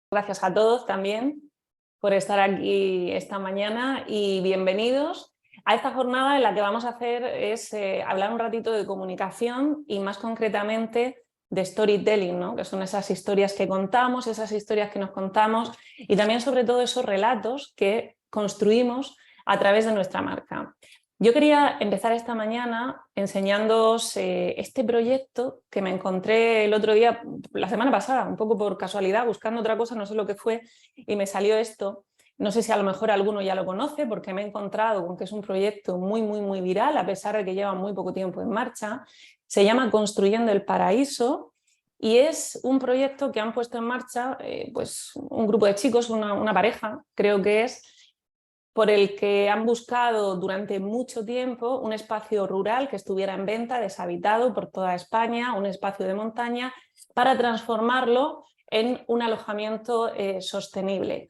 Gracias a todos también por estar aquí esta mañana y bienvenidos a esta jornada en la que vamos a hacer es hablar un ratito de comunicación y más concretamente de storytelling, ¿no? Que son esas historias que contamos, esas historias que nos contamos y también sobre todo esos relatos que construimos a través de nuestra marca. Yo quería empezar esta mañana enseñándoos este proyecto que me encontré el otro día, la semana pasada, un poco por casualidad, buscando otra cosa, no sé lo que fue, y me salió esto. No sé si a lo mejor alguno ya lo conoce, porque me he encontrado con que es un proyecto muy viral, a pesar de que lleva muy poco tiempo en marcha. Se llama Construyendo el Paraíso y es un proyecto que han puesto en marcha pues un grupo de chicos, una pareja, creo que es, por el que han buscado durante mucho tiempo un espacio rural que estuviera en venta, deshabitado por toda España, un espacio de montaña, para transformarlo en un alojamiento sostenible.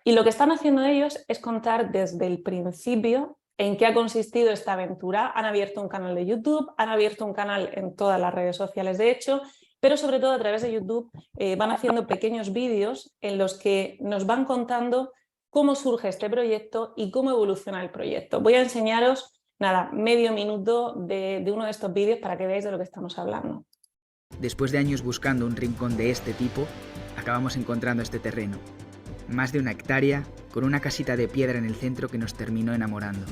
Y lo que están haciendo ellos es contar desde el principio en qué ha consistido esta aventura. Han abierto un canal de YouTube, han abierto un canal en todas las redes sociales, de hecho, pero sobre todo a través de YouTube van haciendo pequeños vídeos en los que nos van contando cómo surge este proyecto y cómo evoluciona el proyecto. Voy a enseñaros, nada, medio minuto de uno de estos vídeos para que veáis de lo que estamos hablando. Después de años buscando un rincón de este tipo, acabamos encontrando este terreno. Más de 1 hectárea, con una casita de piedra en el centro que nos terminó enamorando.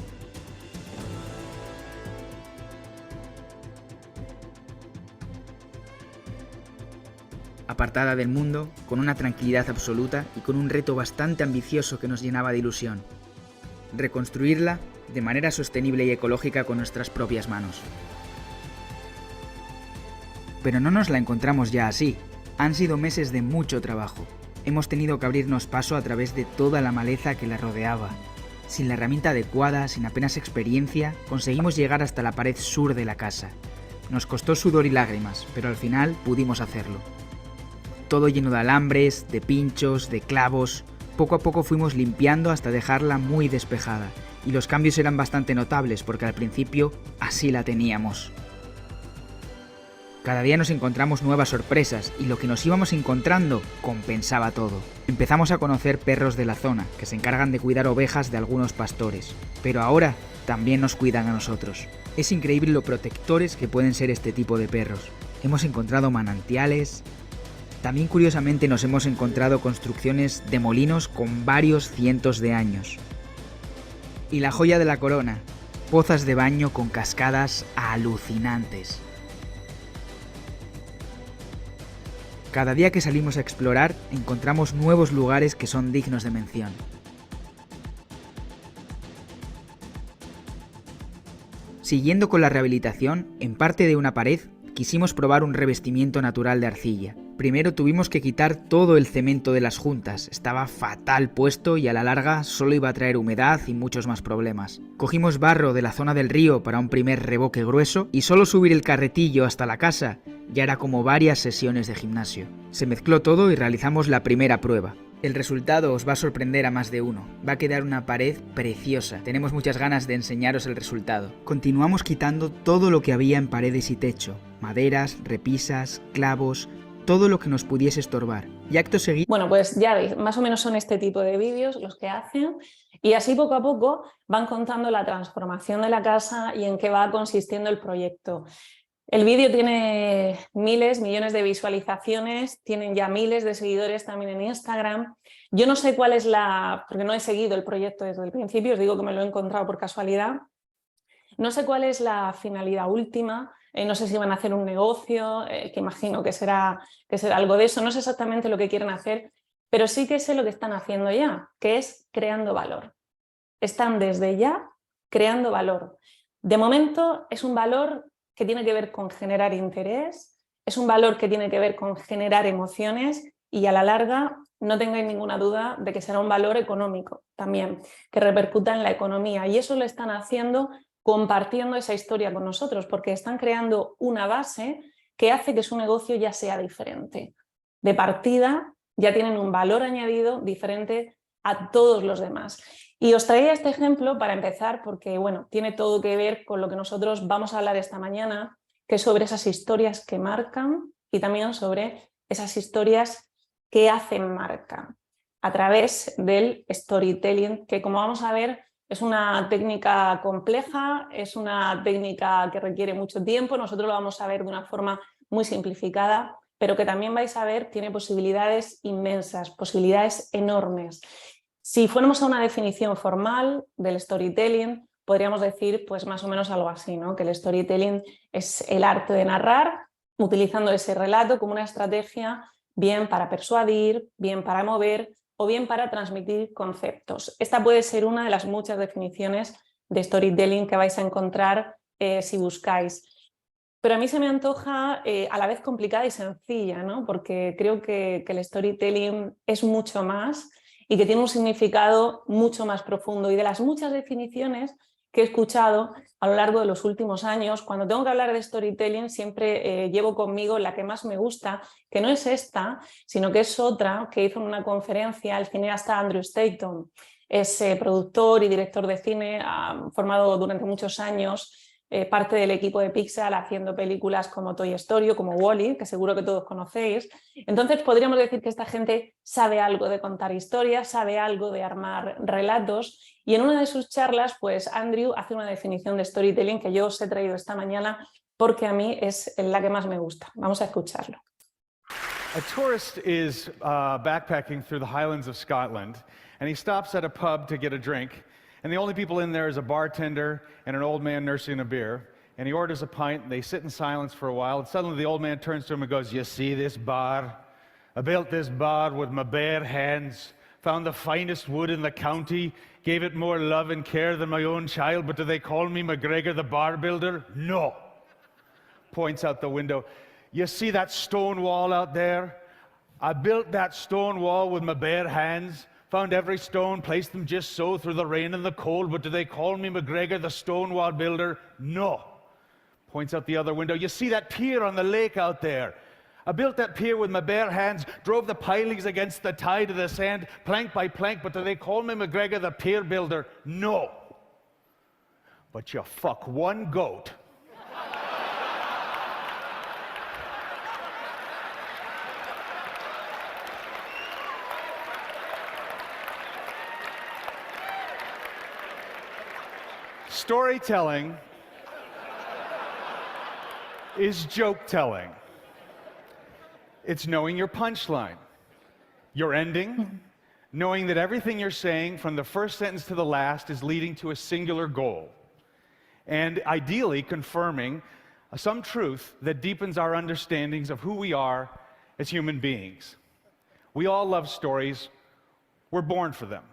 Apartada del mundo, con una tranquilidad absoluta y con un reto bastante ambicioso que nos llenaba de ilusión. Reconstruirla de manera sostenible y ecológica con nuestras propias manos. Pero no nos la encontramos ya así. Han sido meses de mucho trabajo. Hemos tenido que abrirnos paso a través de toda la maleza que la rodeaba. Sin la herramienta adecuada, sin apenas experiencia, conseguimos llegar hasta la pared sur de la casa. Nos costó sudor y lágrimas, pero al final pudimos hacerlo. Todo lleno de alambres, de pinchos, de clavos. Poco a poco fuimos limpiando hasta dejarla muy despejada, y los cambios eran bastante notables porque al principio así la teníamos. Cada día nos encontramos nuevas sorpresas y lo que nos íbamos encontrando compensaba todo. Empezamos a conocer perros de la zona, que se encargan de cuidar ovejas de algunos pastores, pero ahora también nos cuidan a nosotros. Es increíble lo protectores que pueden ser este tipo de perros. Hemos encontrado manantiales. También curiosamente nos hemos encontrado construcciones de molinos con varios cientos de años. Y la joya de la corona, pozas de baño con cascadas alucinantes. Cada día que salimos a explorar, encontramos nuevos lugares que son dignos de mención. Siguiendo con la rehabilitación, en parte de una pared, quisimos probar un revestimiento natural de arcilla. Primero tuvimos que quitar todo el cemento de las juntas, estaba fatal puesto y a la larga solo iba a traer humedad y muchos más problemas. Cogimos barro de la zona del río para un primer revoque grueso y solo subir el carretillo hasta la casa ya era como varias sesiones de gimnasio. Se mezcló todo y realizamos la primera prueba. El resultado os va a sorprender a más de uno. Va a quedar una pared preciosa. Tenemos muchas ganas de enseñaros el resultado. Continuamos quitando todo lo que había en paredes y techo. Maderas, repisas, clavos, todo lo que nos pudiese estorbar. Y acto seguido... Bueno, pues ya veis, más o menos son este tipo de vídeos los que hacen y así poco a poco van contando la transformación de la casa y en qué va consistiendo el proyecto. El vídeo tiene miles, millones de visualizaciones, tienen ya miles de seguidores también en Instagram. Yo no sé cuál es porque no he seguido el proyecto desde el principio, os digo que me lo he encontrado por casualidad. No sé cuál es la finalidad última, no sé si van a hacer un negocio, que imagino que será algo de eso, no sé exactamente lo que quieren hacer, pero sí que sé lo que están haciendo ya, que es creando valor. Están desde ya creando valor. De momento es un valor que tiene que ver con generar interés, es un valor que tiene que ver con generar emociones y a la larga no tengáis ninguna duda de que será un valor económico también, que repercuta en la economía y eso lo están haciendo compartiendo esa historia con nosotros porque están creando una base que hace que su negocio ya sea diferente. De partida ya tienen un valor añadido diferente a todos los demás. Y os traía este ejemplo para empezar porque bueno, tiene todo que ver con lo que nosotros vamos a hablar esta mañana, que es sobre esas historias que marcan y también sobre esas historias ¿Qué hace marca? A través del storytelling, que como vamos a ver es una técnica compleja, es una técnica que requiere mucho tiempo, nosotros lo vamos a ver de una forma muy simplificada, pero que también vais a ver tiene posibilidades inmensas, posibilidades enormes. Si fuéramos a una definición formal del storytelling, podríamos decir pues más o menos algo así, ¿no? Que el storytelling es el arte de narrar utilizando ese relato como una estrategia bien para persuadir, bien para mover o bien para transmitir conceptos. Esta puede ser una de las muchas definiciones de storytelling que vais a encontrar si buscáis. Pero a mí se me antoja a la vez complicada y sencilla, ¿no? Porque creo que el storytelling es mucho más y que tiene un significado mucho más profundo. Y de las muchas definiciones que he escuchado a lo largo de los últimos años, cuando tengo que hablar de storytelling siempre llevo conmigo la que más me gusta, que no es esta, sino que es otra que hizo en una conferencia el cineasta Andrew Stanton. Es productor y director de cine, formado durante muchos años, parte del equipo de Pixar haciendo películas como Toy Story o como Wall-E, que seguro que todos conocéis. Entonces podríamos decir que esta gente sabe algo de contar historias, sabe algo de armar relatos, y en una de sus charlas pues Andrew hace una definición de storytelling que yo os he traído esta mañana porque a mí es la que más me gusta. Vamos a escucharlo. A tourist is backpacking through the Highlands of Scotland, and he stops at a pub to get a drink, and the only people in there is a bartender and an old man nursing a beer, and he orders a pint, and they sit in silence for a while, and suddenly the old man turns to him and goes, "You see this bar? I built this bar with my bare hands, found the finest wood in the county, gave it more love and care than my own child, but do they call me McGregor the bar builder? No." Points out the window. "You see that stone wall out there? I built that stone wall with my bare hands, found every stone, placed them just so through the rain and the cold, but do they call me McGregor the stone wall builder? No." Points out the other window. "You see that pier on the lake out there? I built that pier with my bare hands, drove the pilings against the tide of the sand, plank by plank, but do they call me McGregor the pier builder? No. But you fuck one goat." Storytelling is joke telling. It's knowing your punchline, your ending, knowing that everything you're saying from the first sentence to the last is leading to a singular goal, and ideally confirming some truth that deepens our understandings of who we are as human beings. We all love stories. We're born for them.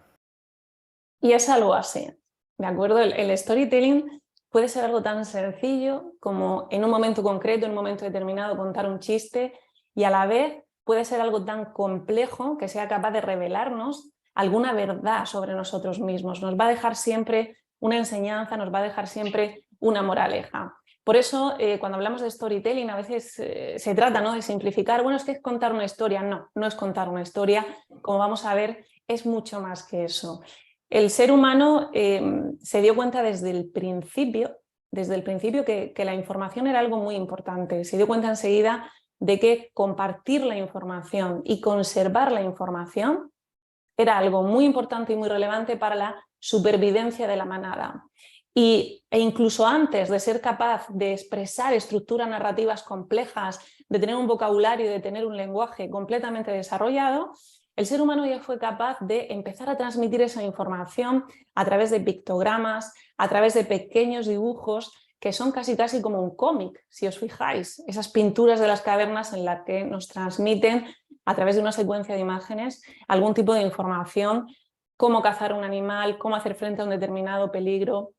Y es algo así, ¿de acuerdo? El storytelling puede ser algo tan sencillo como en un momento concreto, en un momento determinado, contar un chiste, y a la vez puede ser algo tan complejo que sea capaz de revelarnos alguna verdad sobre nosotros mismos. Nos va a dejar siempre una enseñanza, nos va a dejar siempre una moraleja. Por eso, cuando hablamos de storytelling, a veces se trata, ¿no?, de simplificar. Bueno, es que es contar una historia. No, no es contar una historia. Como vamos a ver, es mucho más que eso. El ser humano se dio cuenta desde el principio que la información era algo muy importante. Se dio cuenta enseguida de que compartir la información y conservar la información era algo muy importante y muy relevante para la supervivencia de la manada. E incluso antes de ser capaz de expresar estructuras narrativas complejas, de tener un vocabulario, de tener un lenguaje completamente desarrollado, el ser humano ya fue capaz de empezar a transmitir esa información a través de pictogramas, a través de pequeños dibujos que son casi como un cómic, si os fijáis, esas pinturas de las cavernas en las que nos transmiten a través de una secuencia de imágenes algún tipo de información, cómo cazar un animal, cómo hacer frente a un determinado peligro,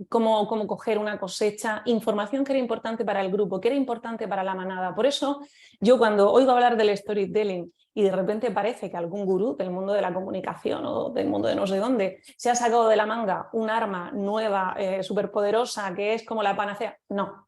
cómo coger una cosecha, información que era importante para el grupo, que era importante para la manada. Por eso yo cuando oigo hablar del storytelling y de repente parece que algún gurú del mundo de la comunicación o del mundo de no sé dónde se ha sacado de la manga un arma nueva, superpoderosa, que es como la panacea, no.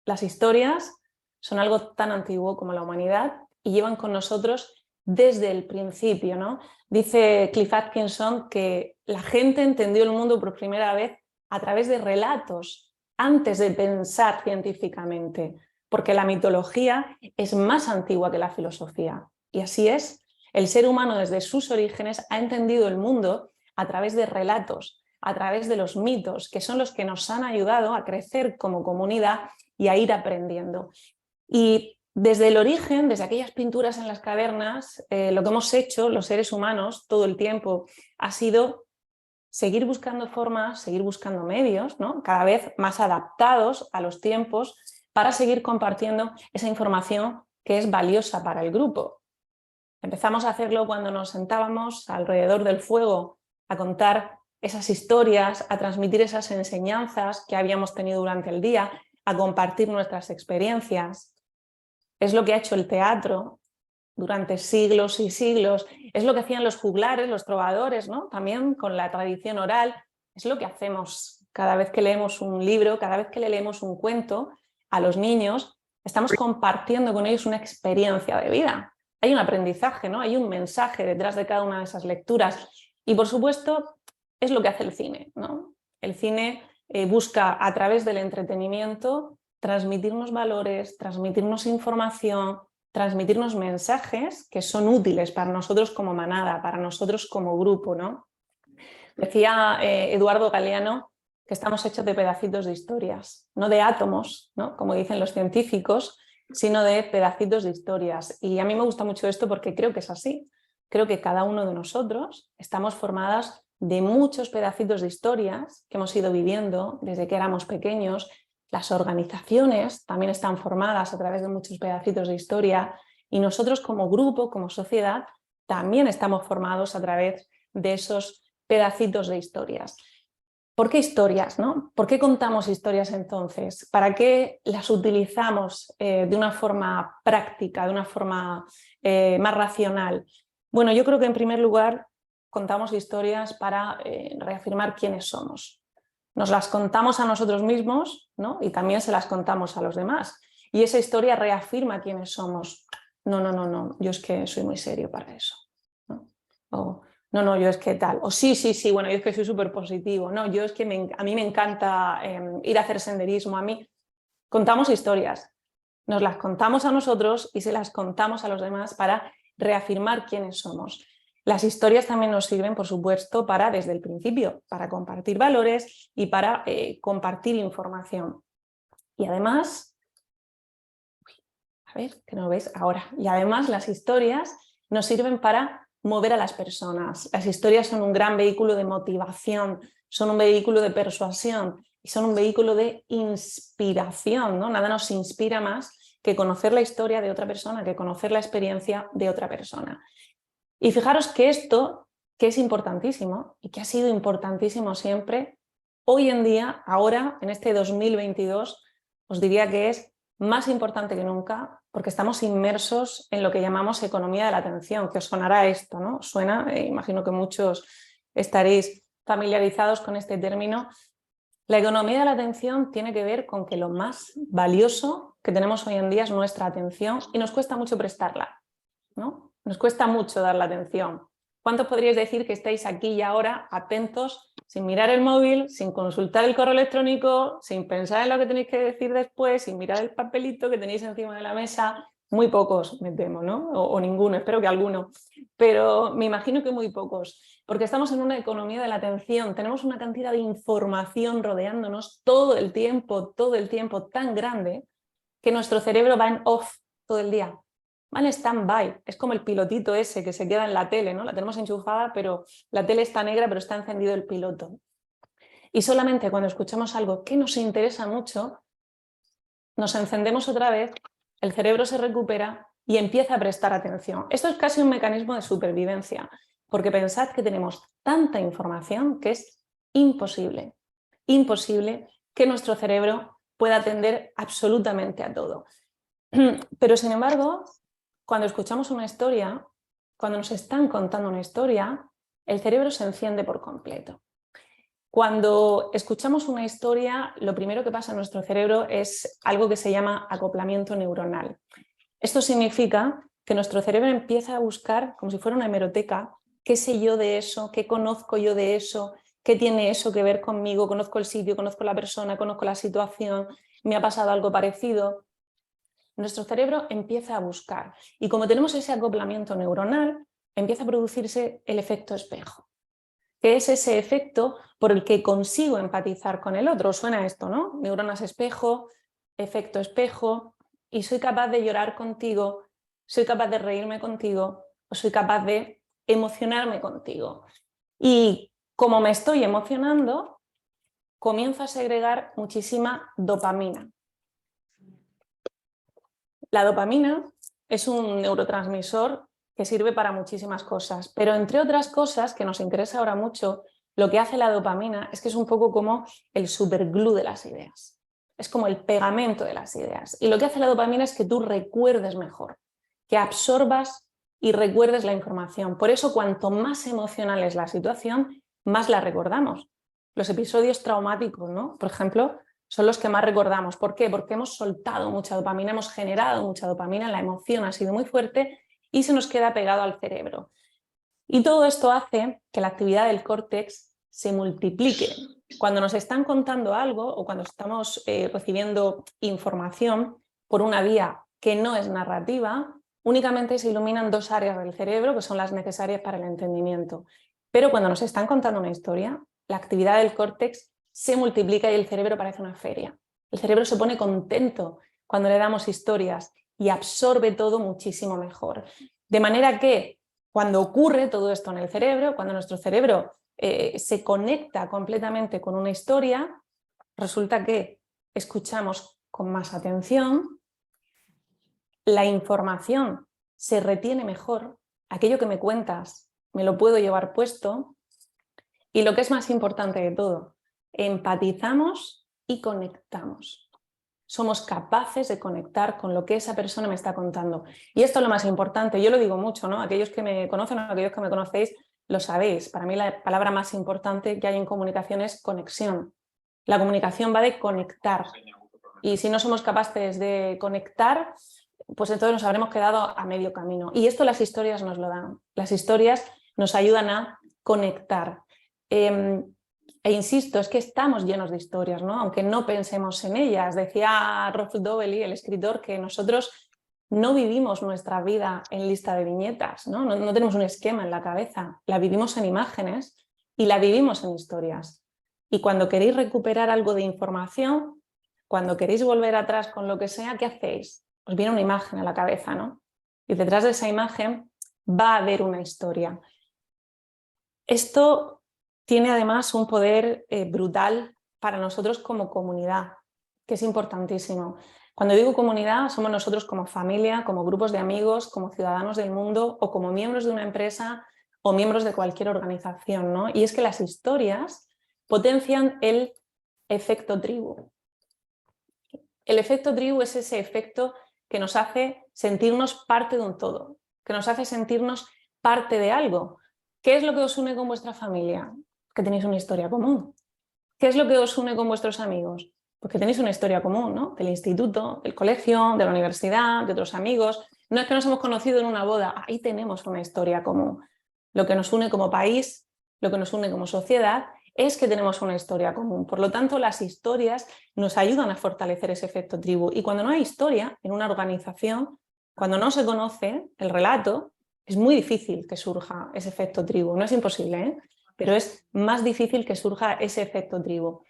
Las historias son algo tan antiguo como la humanidad y llevan con nosotros desde el principio, ¿no? Dice Cliff Atkinson que la gente entendió el mundo por primera vez a través de relatos, antes de pensar científicamente, porque la mitología es más antigua que la filosofía. Y así es. El ser humano desde sus orígenes ha entendido el mundo a través de relatos, a través de los mitos, que son los que nos han ayudado a crecer como comunidad y a ir aprendiendo. Y desde el origen, desde aquellas pinturas en las cavernas, lo que hemos hecho los seres humanos todo el tiempo ha sido seguir buscando formas, seguir buscando medios, ¿no? Cada vez más adaptados a los tiempos para seguir compartiendo esa información que es valiosa para el grupo. Empezamos a hacerlo cuando nos sentábamos alrededor del fuego a contar esas historias, a transmitir esas enseñanzas que habíamos tenido durante el día, a compartir nuestras experiencias. Es lo que ha hecho el teatro durante siglos y siglos, es lo que hacían los juglares, los trovadores, ¿no? También con la tradición oral, es lo que hacemos cada vez que leemos un libro, cada vez que le leemos un cuento a los niños, estamos compartiendo con ellos una experiencia de vida. Hay un aprendizaje, ¿no? Hay un mensaje detrás de cada una de esas lecturas. Y por supuesto, es lo que hace el cine, ¿no? El cine busca a través del entretenimiento transmitirnos valores, transmitirnos información, transmitirnos mensajes que son útiles para nosotros como manada, para nosotros como grupo, ¿no? Decía Eduardo Galeano que estamos hechos de pedacitos de historias, no de átomos, ¿no? Como dicen los científicos, sino de pedacitos de historias. Y a mí me gusta mucho esto porque creo que es así. Creo que cada uno de nosotros estamos formadas de muchos pedacitos de historias que hemos ido viviendo desde que éramos pequeños. Las organizaciones también están formadas a través de muchos pedacitos de historia y nosotros como grupo, como sociedad, también estamos formados a través de esos pedacitos de historias. ¿Por qué historias, no? ¿Por qué contamos historias entonces? ¿Para qué las utilizamos de una forma práctica, de una forma más racional? Bueno, yo creo que en primer lugar contamos historias para reafirmar quiénes somos. Nos las contamos a nosotros mismos, ¿no? Y también se las contamos a los demás. Y esa historia reafirma quiénes somos. No, yo es que soy muy serio para eso, ¿no? O no, yo es que tal. O sí, bueno, yo es que soy súper positivo. No, yo es que a mí me encanta ir a hacer senderismo. A mí contamos historias. Nos las contamos a nosotros y se las contamos a los demás para reafirmar quiénes somos. Las historias también nos sirven, por supuesto, para desde el principio, para compartir valores y para compartir información. Y además, a ver, que no ves ahora. Y además las historias nos sirven para mover a las personas. Las historias son un gran vehículo de motivación, son un vehículo de persuasión y son un vehículo de inspiración, ¿no? Nada nos inspira más que conocer la historia de otra persona, que conocer la experiencia de otra persona. Y fijaros que esto, que es importantísimo y que ha sido importantísimo siempre, hoy en día, ahora, en este 2022, os diría que es más importante que nunca porque estamos inmersos en lo que llamamos economía de la atención, que os sonará esto, ¿no? Suena, imagino que muchos estaréis familiarizados con este término. La economía de la atención tiene que ver con que lo más valioso que tenemos hoy en día es nuestra atención y nos cuesta mucho prestarla, ¿no? Nos cuesta mucho dar la atención. ¿Cuántos podríais decir que estáis aquí y ahora atentos, sin mirar el móvil, sin consultar el correo electrónico, sin pensar en lo que tenéis que decir después, sin mirar el papelito que tenéis encima de la mesa? Muy pocos, me temo, ¿no? O ninguno, espero que alguno. Pero me imagino que muy pocos, porque estamos en una economía de la atención, tenemos una cantidad de información rodeándonos todo el tiempo tan grande que nuestro cerebro va en off todo el día. Va en stand-by, es como el pilotito ese que se queda en la tele, ¿no? La tenemos enchufada, pero la tele está negra, pero está encendido el piloto. Y solamente cuando escuchamos algo que nos interesa mucho, nos encendemos otra vez, el cerebro se recupera y empieza a prestar atención. Esto es casi un mecanismo de supervivencia, porque pensad que tenemos tanta información que es imposible que nuestro cerebro pueda atender absolutamente a todo. Pero sin embargo, cuando escuchamos una historia, cuando nos están contando una historia, el cerebro se enciende por completo. Cuando escuchamos una historia, lo primero que pasa en nuestro cerebro es algo que se llama acoplamiento neuronal. Esto significa que nuestro cerebro empieza a buscar, como si fuera una hemeroteca, qué sé yo de eso, qué conozco yo de eso, qué tiene eso que ver conmigo, conozco el sitio, conozco la persona, conozco la situación, me ha pasado algo parecido. nuestro cerebro empieza a buscar. Y como tenemos ese acoplamiento neuronal, empieza a producirse el efecto espejo, que es ese efecto por el que consigo empatizar con el otro. Suena esto, ¿no? Neuronas espejo, efecto espejo, y soy capaz de llorar contigo, soy capaz de reírme contigo, o soy capaz de emocionarme contigo. Y como me estoy emocionando, comienzo a segregar muchísima dopamina. La dopamina es un neurotransmisor que sirve para muchísimas cosas, pero entre otras cosas que nos interesa ahora mucho, lo que hace la dopamina es que es un poco como el superglue de las ideas, es como el pegamento de las ideas. Y lo que hace la dopamina es que tú recuerdes mejor, que absorbas y recuerdes la información. Por eso, cuanto más emocional es la situación, más la recordamos. Los episodios traumáticos, ¿no? Por ejemplo, son los que más recordamos. ¿Por qué? Porque hemos soltado mucha dopamina, hemos generado mucha dopamina, la emoción ha sido muy fuerte y se nos queda pegado al cerebro. Y todo esto hace que la actividad del córtex se multiplique. Cuando nos están contando algo o cuando estamos recibiendo información por una vía que no es narrativa, únicamente se iluminan dos áreas del cerebro que son las necesarias para el entendimiento. Pero cuando nos están contando una historia, la actividad del córtex se multiplica y el cerebro parece una feria. El cerebro se pone contento cuando le damos historias y absorbe todo muchísimo mejor. De manera que cuando ocurre todo esto en el cerebro, cuando nuestro cerebro se conecta completamente con una historia, resulta que escuchamos con más atención, la información se retiene mejor, aquello que me cuentas me lo puedo llevar puesto y lo que es más importante de todo, empatizamos y conectamos. Somos capaces de conectar con lo que esa persona me está contando. Y esto es lo más importante, yo lo digo mucho, ¿no? Aquellos que me conocen o aquellos que me conocéis lo sabéis. Para mí la palabra más importante que hay en comunicación es conexión. La comunicación va de conectar. Y si no somos capaces de conectar, pues entonces nos habremos quedado a medio camino. Y esto las historias nos lo dan. Las historias nos ayudan a conectar. E insisto, es que estamos llenos de historias, ¿no? Aunque no pensemos en ellas. Decía Rolf Dovely, el escritor, que nosotros no vivimos nuestra vida en lista de viñetas, ¿no? No tenemos un esquema en la cabeza, la vivimos en imágenes y la vivimos en historias. Y cuando queréis recuperar algo de información, cuando queréis volver atrás con lo que sea, ¿qué hacéis? Os viene una imagen a la cabeza, ¿no? Y detrás de esa imagen va a haber una historia. Esto tiene además un poder brutal para nosotros como comunidad, que es importantísimo. Cuando digo comunidad, somos nosotros como familia, como grupos de amigos, como ciudadanos del mundo o como miembros de una empresa o miembros de cualquier organización, ¿no? Y es que las historias potencian el efecto tribu. El efecto tribu es ese efecto que nos hace sentirnos parte de un todo, que nos hace sentirnos parte de algo. ¿Qué es lo que os une con vuestra familia? Que tenéis una historia común. ¿Qué es lo que os une con vuestros amigos? Pues que tenéis una historia común, ¿no? Del instituto, del colegio, de la universidad, de otros amigos. No es que nos hemos conocido en una boda, ahí tenemos una historia común. Lo que nos une como país, lo que nos une como sociedad, es que tenemos una historia común. Por lo tanto, las historias nos ayudan a fortalecer ese efecto tribu. Y cuando no hay historia en una organización, cuando no se conoce el relato, es muy difícil que surja ese efecto tribu. No es imposible, ¿eh? Pero es más difícil que surja ese efecto tribu.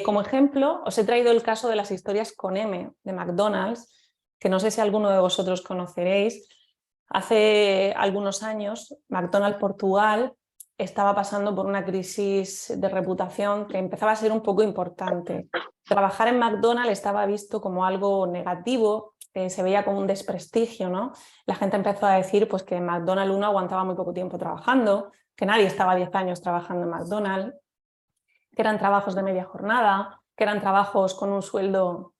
Como ejemplo, os he traído el caso de las historias con M de McDonald's, que no sé si alguno de vosotros conoceréis. Hace algunos años, McDonald's Portugal estaba pasando por una crisis de reputación que empezaba a ser un poco importante. Trabajar en McDonald's estaba visto como algo negativo, se veía como un desprestigio, ¿no? La gente empezó a decir pues, que en McDonald's uno aguantaba muy poco tiempo trabajando, que nadie estaba 10 años trabajando en McDonald's, que eran trabajos de media jornada, que eran trabajos con un sueldo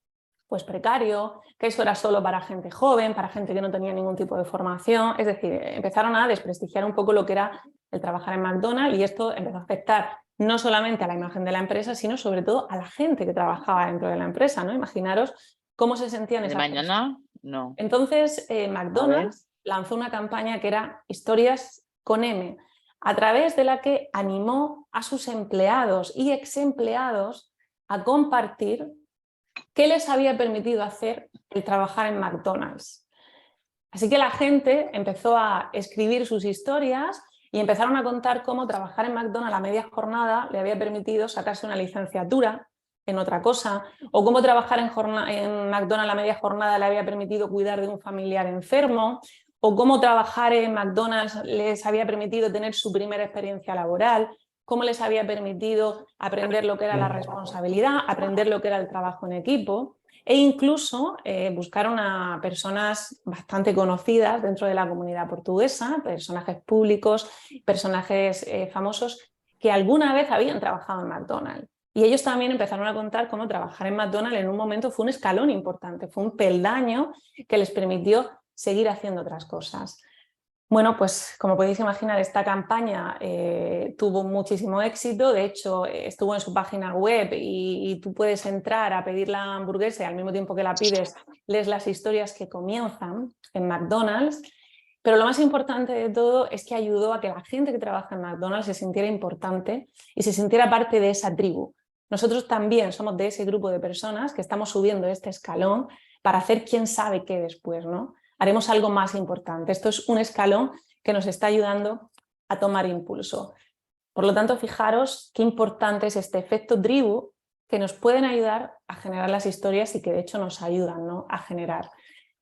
pues precario, que eso era solo para gente joven, para gente que no tenía ningún tipo de formación. Es decir, empezaron a desprestigiar un poco lo que era el trabajar en McDonald's y esto empezó a afectar no solamente a la imagen de la empresa, sino sobre todo a la gente que trabajaba dentro de la empresa, ¿no? Imaginaros cómo se sentían esas personas. ¿De mañana? No. Entonces, McDonald's lanzó una campaña que era Historias con M, a través de la que animó a sus empleados y ex empleados a compartir qué les había permitido hacer el trabajar en McDonald's. Así que la gente empezó a escribir sus historias y empezaron a contar cómo trabajar en McDonald's a media jornada le había permitido sacarse una licenciatura en otra cosa, o cómo trabajar en McDonald's a media jornada le había permitido cuidar de un familiar enfermo, o cómo trabajar en McDonald's les había permitido tener su primera experiencia laboral, cómo les había permitido aprender lo que era la responsabilidad, aprender lo que era el trabajo en equipo, e incluso buscaron a personas bastante conocidas dentro de la comunidad portuguesa, personajes públicos, personajes famosos que alguna vez habían trabajado en McDonald's. Y ellos también empezaron a contar cómo trabajar en McDonald's en un momento fue un escalón importante, fue un peldaño que les permitió seguir haciendo otras cosas. Bueno, pues como podéis imaginar, esta campaña tuvo muchísimo éxito. De hecho, estuvo en su página web y tú puedes entrar a pedir la hamburguesa y al mismo tiempo que la pides, lees las historias que comienzan en McDonald's. Pero lo más importante de todo es que ayudó a que la gente que trabaja en McDonald's se sintiera importante y se sintiera parte de esa tribu. Nosotros también somos de ese grupo de personas que estamos subiendo este escalón para hacer quién sabe qué después, ¿no? Haremos algo más importante. Esto es un escalón que nos está ayudando a tomar impulso. Por lo tanto, fijaros qué importante es este efecto tribu que nos pueden ayudar a generar las historias y que de hecho nos ayudan, ¿no?, a generar.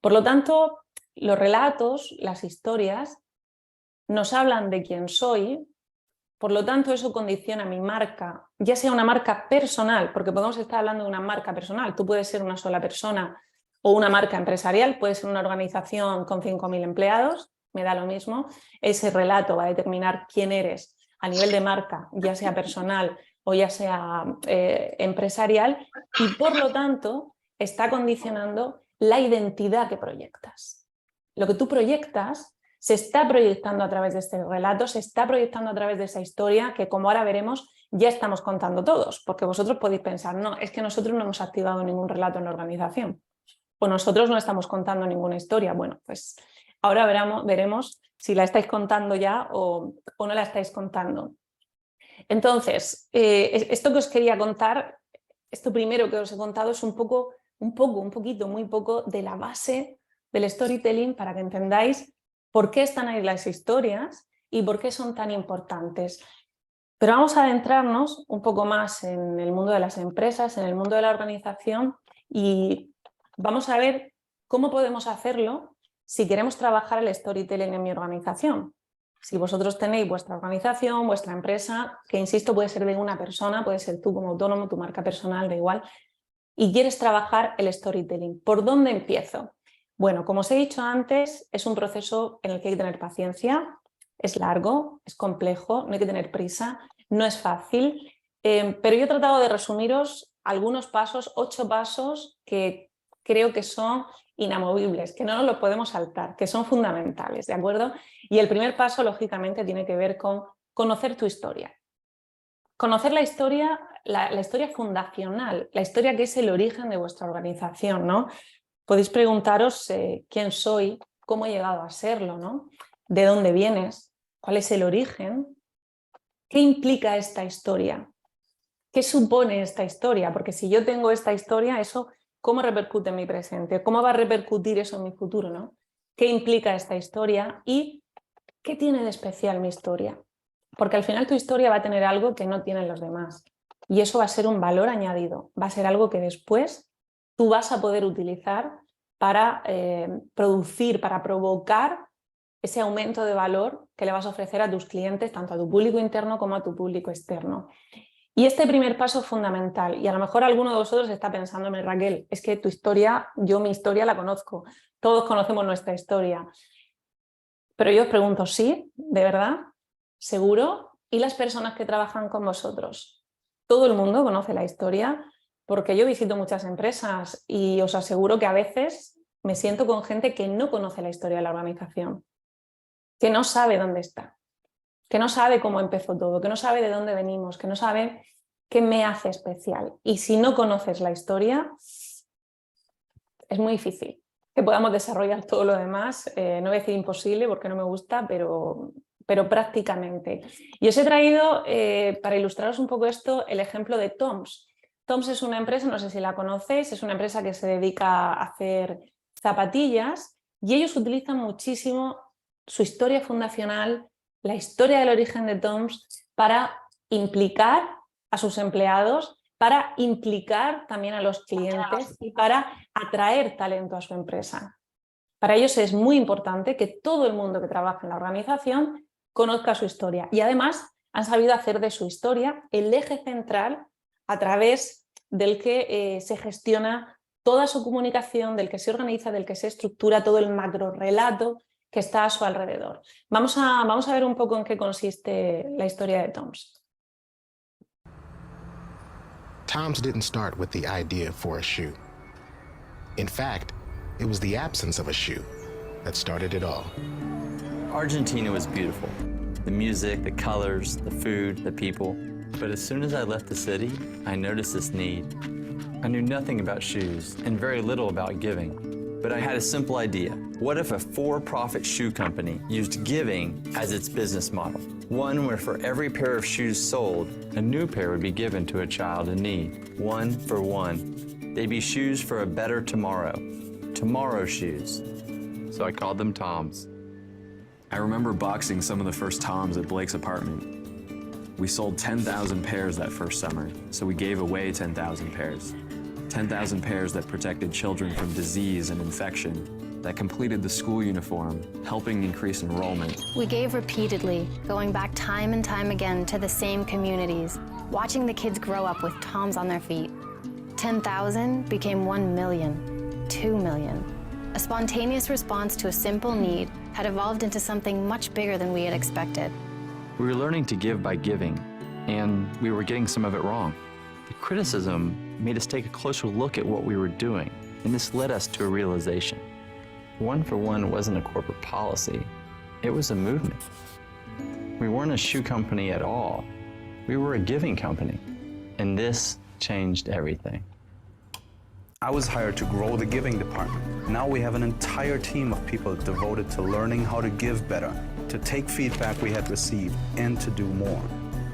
Por lo tanto, los relatos, las historias, nos hablan de quién soy. Por lo tanto, eso condiciona mi marca, ya sea una marca personal, porque podemos estar hablando de una marca personal. Tú puedes ser una sola persona o una marca empresarial, puede ser una organización con 5.000 empleados, me da lo mismo. Ese relato va a determinar quién eres a nivel de marca, ya sea personal o ya sea empresarial, y por lo tanto está condicionando la identidad que proyectas. Lo que tú proyectas se está proyectando a través de este relato, se está proyectando a través de esa historia que, como ahora veremos, ya estamos contando todos, porque vosotros podéis pensar, no, es que nosotros no hemos activado ningún relato en la organización, o nosotros no estamos contando ninguna historia. Bueno, pues ahora veremos si la estáis contando ya o no la estáis contando. Entonces, esto que os quería contar, esto primero que os he contado es un poquito, muy poco de la base del storytelling para que entendáis por qué están ahí las historias y por qué son tan importantes. Pero vamos a adentrarnos un poco más en el mundo de las empresas, en el mundo de la organización, y vamos a ver cómo podemos hacerlo si queremos trabajar el storytelling en mi organización. Si vosotros tenéis vuestra organización, vuestra empresa, que insisto puede ser de una persona, puede ser tú como autónomo, tu marca personal, da igual, y quieres trabajar el storytelling, ¿por dónde empiezo? Bueno, como os he dicho antes, es un proceso en el que hay que tener paciencia, es largo, es complejo, no hay que tener prisa, no es fácil, pero yo he tratado de resumiros algunos pasos, 8 pasos que creo que son inamovibles, que no nos los podemos saltar, que son fundamentales, ¿de acuerdo? Y el primer paso, lógicamente, tiene que ver con conocer tu historia. Conocer la historia fundacional, la historia que es el origen de vuestra organización, ¿no? Podéis preguntaros quién soy, cómo he llegado a serlo, ¿no? ¿De dónde vienes? ¿Cuál es el origen? ¿Qué implica esta historia? ¿Qué supone esta historia? Porque si yo tengo esta historia, eso, ¿cómo repercute en mi presente? ¿Cómo va a repercutir eso en mi futuro, ¿no? ¿Qué implica esta historia? ¿Y qué tiene de especial mi historia? Porque al final tu historia va a tener algo que no tienen los demás. Y eso va a ser un valor añadido. Va a ser algo que después tú vas a poder utilizar para producir, para provocar ese aumento de valor que le vas a ofrecer a tus clientes, tanto a tu público interno como a tu público externo. Y este primer paso es fundamental. Y a lo mejor alguno de vosotros está pensándome, Raquel, es que tu historia, yo mi historia la conozco. Todos conocemos nuestra historia. Pero yo os pregunto, ¿sí? ¿De verdad? ¿Seguro? ¿Y las personas que trabajan con vosotros? ¿Todo el mundo conoce la historia? Porque yo visito muchas empresas y os aseguro que a veces me siento con gente que no conoce la historia de la organización, que no sabe dónde está, que no sabe cómo empezó todo, que no sabe de dónde venimos, que no sabe qué me hace especial. Y si no conoces la historia, es muy difícil que podamos desarrollar todo lo demás. No voy a decir imposible porque no me gusta, pero prácticamente. Y os he traído, para ilustraros un poco esto, el ejemplo de Toms. Toms es una empresa, no sé si la conocéis, es una empresa que se dedica a hacer zapatillas y ellos utilizan muchísimo su historia fundacional, la historia del origen de Toms, para implicar a sus empleados, para implicar también a los clientes y para atraer talento a su empresa. Para ellos es muy importante que todo el mundo que trabaja en la organización conozca su historia y además han sabido hacer de su historia el eje central a través del que se gestiona toda su comunicación, del que se organiza, del que se estructura todo el macro relato que está a su alrededor. Vamos a ver un poco en qué consiste la historia de Toms. Toms didn't start with the idea for a shoe. In fact, it was the absence of a shoe that started it all. Argentina was beautiful. The music, the colors, the food, the people. But as soon as I left the city, I noticed this need. I knew nothing about shoes and very little about giving. But I had a simple idea. What if a for-profit shoe company used giving as its business model? One where for every pair of shoes sold, a new pair would be given to a child in need. One for one. They'd be shoes for a better tomorrow. Tomorrow shoes. So I called them Toms. I remember boxing some of the first Toms at Blake's apartment. We sold 10,000 pairs that first summer, so we gave away 10,000 pairs. 10,000 pairs that protected children from disease and infection, that completed the school uniform, helping increase enrollment. We gave repeatedly, going back time and time again to the same communities, watching the kids grow up with Toms on their feet. 10,000 became 1 million, 2 million. A spontaneous response to a simple need had evolved into something much bigger than we had expected. We were learning to give by giving, and we were getting some of it wrong. The criticism made us take a closer look at what we were doing, and this led us to a realization. One for One wasn't a corporate policy, it was a movement. We weren't a shoe company at all. We were a giving company, and this changed everything. I was hired to grow the giving department. Now we have an entire team of people devoted to learning how to give better, to take feedback we had received, and to do more.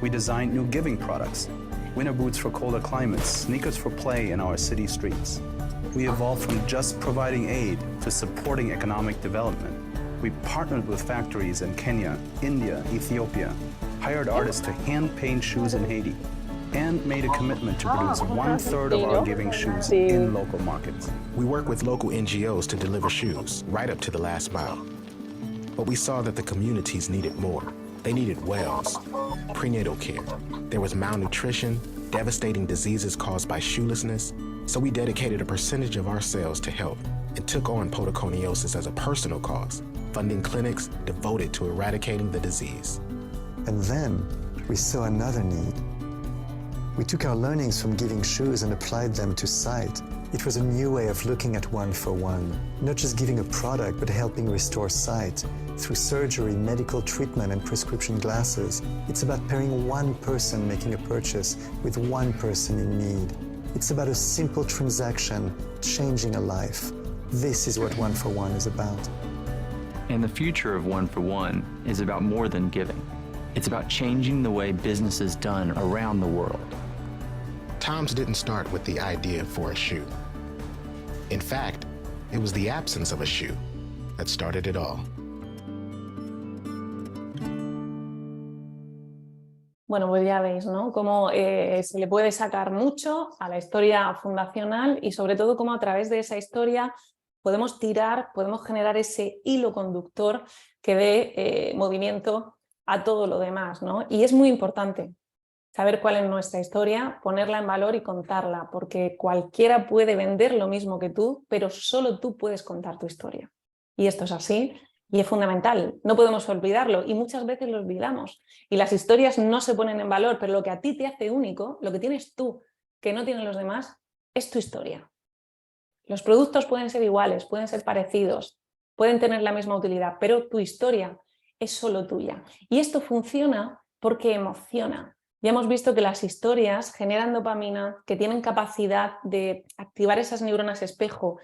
We designed new giving products, winter boots for colder climates, sneakers for play in our city streets. We evolved from just providing aid to supporting economic development. We partnered with factories in Kenya, India, Ethiopia, hired artists to hand paint shoes in Haiti, and made a commitment to produce 1/3 of our giving shoes in local markets. We work with local NGOs to deliver shoes right up to the last mile. But we saw that the communities needed more. They needed wells, prenatal care. There was malnutrition, devastating diseases caused by shoelessness. So we dedicated a percentage of our sales to help and took on podoconiosis as a personal cause, funding clinics devoted to eradicating the disease. And then we saw another need. We took our learnings from giving shoes and applied them to sight. It was a new way of looking at One for One, not just giving a product, but helping restore sight. Through surgery, medical treatment, and prescription glasses, it's about pairing one person making a purchase with one person in need. It's about a simple transaction changing a life. This is what One for One is about. And the future of One for One is about more than giving. It's about changing the way business is done around the world. Toms didn't start with the idea for a shoe. In fact, it was the absence of a shoe that started it all. Bueno, pues ya veis, ¿no? Cómo se le puede sacar mucho a la historia fundacional y sobre todo cómo a través de esa historia podemos generar ese hilo conductor que dé movimiento a todo lo demás, ¿no? Y es muy importante saber cuál es nuestra historia, ponerla en valor y contarla, porque cualquiera puede vender lo mismo que tú, pero solo tú puedes contar tu historia. Y esto es así. Y es fundamental, no podemos olvidarlo y muchas veces lo olvidamos. Y las historias no se ponen en valor, pero lo que a ti te hace único, lo que tienes tú, que no tienen los demás, es tu historia. Los productos pueden ser iguales, pueden ser parecidos, pueden tener la misma utilidad, pero tu historia es solo tuya. Y esto funciona porque emociona. Ya hemos visto que las historias generan dopamina, que tienen capacidad de activar esas neuronas espejo,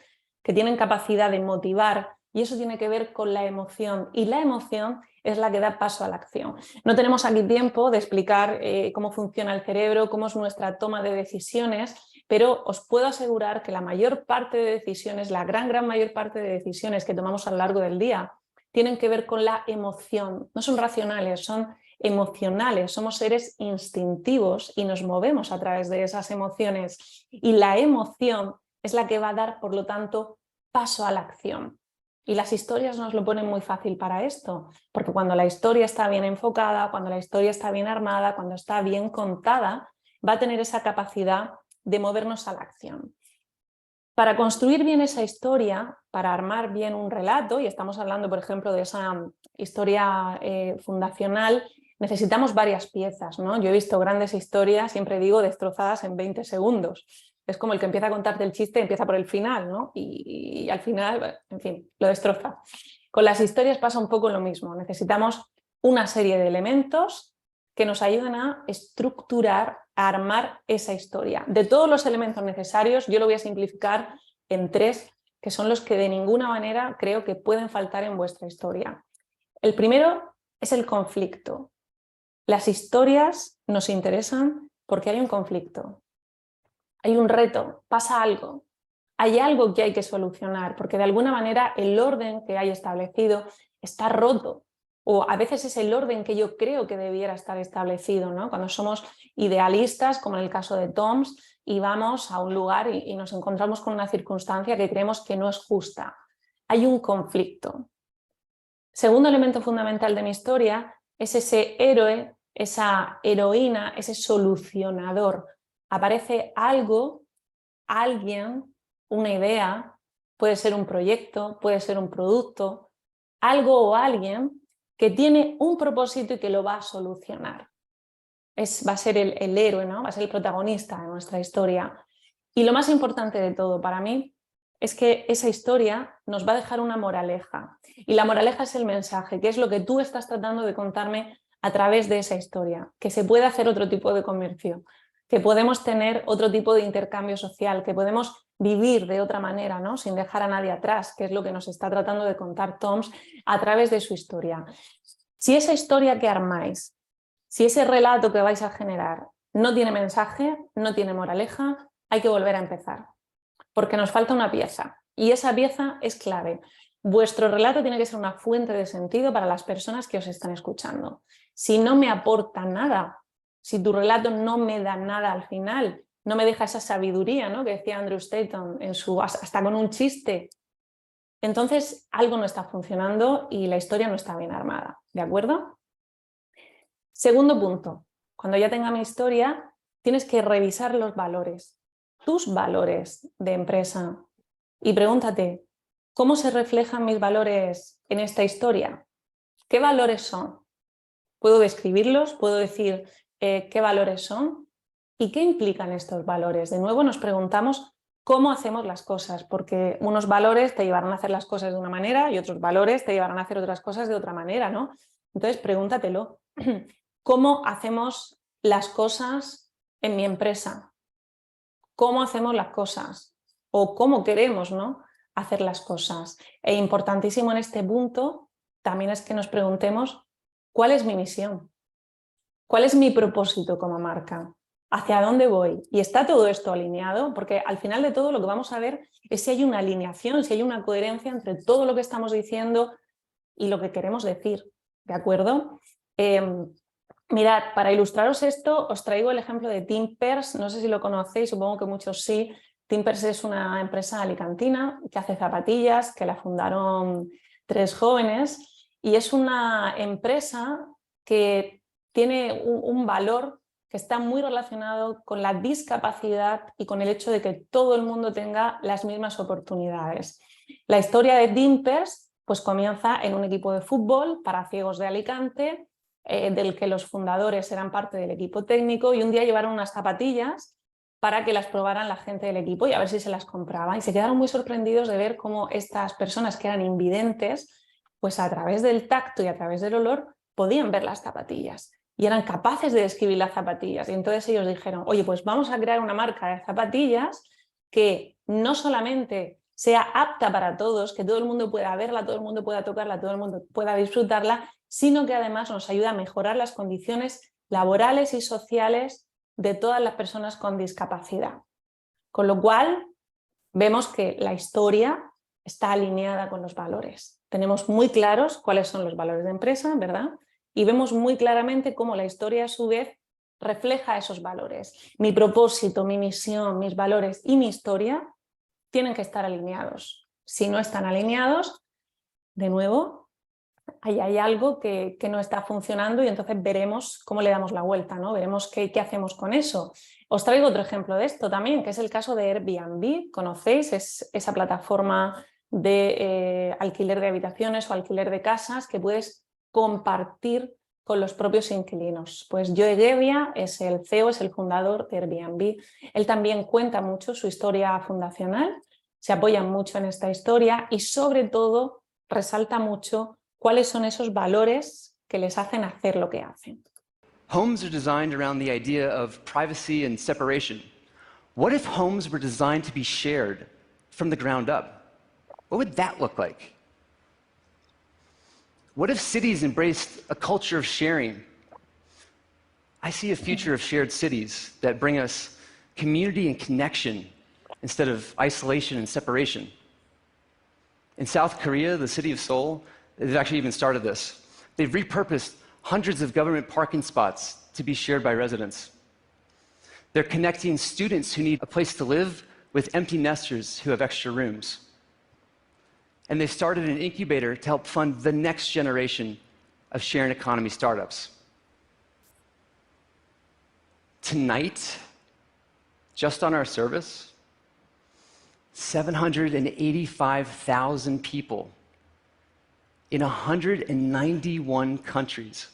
que tienen capacidad de motivar y eso tiene que ver con la emoción, y la emoción es la que da paso a la acción. No tenemos aquí tiempo de explicar cómo funciona el cerebro, cómo es nuestra toma de decisiones, pero os puedo asegurar que la mayor parte de decisiones, la gran mayor parte de decisiones que tomamos a lo largo del día tienen que ver con la emoción. No son racionales, son emocionales. Somos seres instintivos y nos movemos a través de esas emociones. Y la emoción es la que va a dar, por lo tanto, paso a la acción. Y las historias nos lo ponen muy fácil para esto, porque cuando la historia está bien enfocada, cuando la historia está bien armada, cuando está bien contada, va a tener esa capacidad de movernos a la acción. Para construir bien esa historia, para armar bien un relato, y estamos hablando, por ejemplo, de esa historia fundacional, necesitamos varias piezas, ¿no? Yo he visto grandes historias, siempre digo, destrozadas en 20 segundos. Es como el que empieza a contarte el chiste y empieza por el final, ¿no? Y al final, en fin, lo destroza. Con las historias pasa un poco lo mismo. Necesitamos una serie de elementos que nos ayudan a estructurar, a armar esa historia. De todos los elementos necesarios, yo lo voy a simplificar en 3, que son los que de ninguna manera creo que pueden faltar en vuestra historia. El primero es el conflicto. Las historias nos interesan porque hay un conflicto, hay un reto, pasa algo, hay algo que hay que solucionar, porque de alguna manera el orden que hay establecido está roto. O a veces es el orden que yo creo que debiera estar establecido, ¿no? Cuando somos idealistas, como en el caso de Toms, y vamos a un lugar y nos encontramos con una circunstancia que creemos que no es justa. Hay un conflicto. Segundo elemento fundamental de mi historia es ese héroe, esa heroína, ese solucionador. Aparece algo, alguien, una idea, puede ser un proyecto, puede ser un producto, algo o alguien que tiene un propósito y que lo va a solucionar. Va a ser el héroe, ¿no? Va a ser el protagonista de nuestra historia. Y lo más importante de todo para mí es que esa historia nos va a dejar una moraleja. Y la moraleja es el mensaje, que es lo que tú estás tratando de contarme a través de esa historia, que se puede hacer otro tipo de comercio, que podemos tener otro tipo de intercambio social, que podemos vivir de otra manera, ¿no? Sin dejar a nadie atrás, que es lo que nos está tratando de contar Toms a través de su historia. Si esa historia que armáis, si ese relato que vais a generar no tiene mensaje, no tiene moraleja, hay que volver a empezar, porque nos falta una pieza, y esa pieza es clave. Vuestro relato tiene que ser una fuente de sentido para las personas que os están escuchando. Si no me aporta nada, si tu relato no me da nada al final, no me deja esa sabiduría, ¿no? Que decía Andrew Stanton en su hasta con un chiste, entonces algo no está funcionando y la historia no está bien armada, ¿de acuerdo? Segundo punto, cuando ya tenga mi historia, tienes que revisar los valores, tus valores de empresa, y pregúntate, ¿cómo se reflejan mis valores en esta historia? ¿Qué valores son? ¿Puedo describirlos? ¿Puedo decir qué valores son? ¿Y qué implican estos valores? De nuevo nos preguntamos cómo hacemos las cosas, porque unos valores te llevarán a hacer las cosas de una manera y otros valores te llevarán a hacer otras cosas de otra manera, ¿no? Entonces pregúntatelo, ¿cómo hacemos las cosas en mi empresa? ¿Cómo hacemos las cosas? O cómo queremos, ¿no?, hacer las cosas. E importantísimo en este punto también es que nos preguntemos ¿cuál es mi misión? ¿Cuál es mi propósito como marca? ¿Hacia dónde voy? ¿Y está todo esto alineado? Porque al final de todo lo que vamos a ver es si hay una alineación, si hay una coherencia entre todo lo que estamos diciendo y lo que queremos decir, ¿de acuerdo? Mirad, para ilustraros esto os traigo el ejemplo de Timpers, no sé si lo conocéis, supongo que muchos sí. Timpers es una empresa alicantina que hace zapatillas, que la fundaron 3 jóvenes y es una empresa que tiene un valor que está muy relacionado con la discapacidad y con el hecho de que todo el mundo tenga las mismas oportunidades. La historia de Timpers pues comienza en un equipo de fútbol para ciegos de Alicante, del que los fundadores eran parte del equipo técnico, y un día llevaron unas zapatillas para que las probaran la gente del equipo y a ver si se las compraba. Y se quedaron muy sorprendidos de ver cómo estas personas que eran invidentes, pues a través del tacto y a través del olor, podían ver las zapatillas y eran capaces de describir las zapatillas. Y entonces ellos dijeron, oye, pues vamos a crear una marca de zapatillas que no solamente sea apta para todos, que todo el mundo pueda verla, todo el mundo pueda tocarla, todo el mundo pueda disfrutarla, sino que además nos ayuda a mejorar las condiciones laborales y sociales de todas las personas con discapacidad. Con lo cual, vemos que la historia está alineada con los valores. Tenemos muy claros cuáles son los valores de empresa, ¿verdad? Y vemos muy claramente cómo la historia a su vez refleja esos valores. Mi propósito, mi misión, mis valores y mi historia tienen que estar alineados. Si no están alineados, de nuevo, ahí hay algo que no está funcionando y entonces veremos cómo le damos la vuelta, ¿no? Veremos qué hacemos con eso. Os traigo otro ejemplo de esto también, que es el caso de Airbnb. ¿Conocéis? Es esa plataforma de alquiler de habitaciones o alquiler de casas que puedes compartir con los propios inquilinos. Pues Joe Gebbia es el CEO, es el fundador de Airbnb. Él también cuenta mucho su historia fundacional, se apoya mucho en esta historia y sobre todo resalta mucho cuáles son esos valores que les hacen hacer lo que hacen. Homes are designed around the idea of privacy and separation. What if homes were designed to be shared from the ground up? What would that look like? What if cities embraced a culture of sharing? I see a future of shared cities that bring us community and connection instead of isolation and separation. In South Korea, the city of Seoul, they've actually even started this. They've repurposed hundreds of government parking spots to be shared by residents. They're connecting students who need a place to live with empty nesters who have extra rooms. And they've started an incubator to help fund the next generation of sharing economy startups. Tonight, just on our service, 785,000 people in 191 countries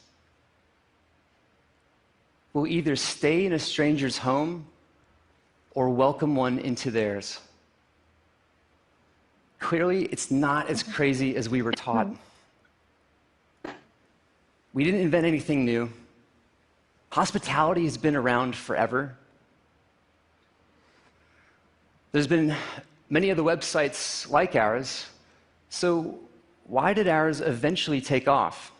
will either stay in a stranger's home or welcome one into theirs. Clearly, it's not as crazy as we were taught. We didn't invent anything new. Hospitality has been around forever. There's been many other websites like ours, so why did ours eventually take off?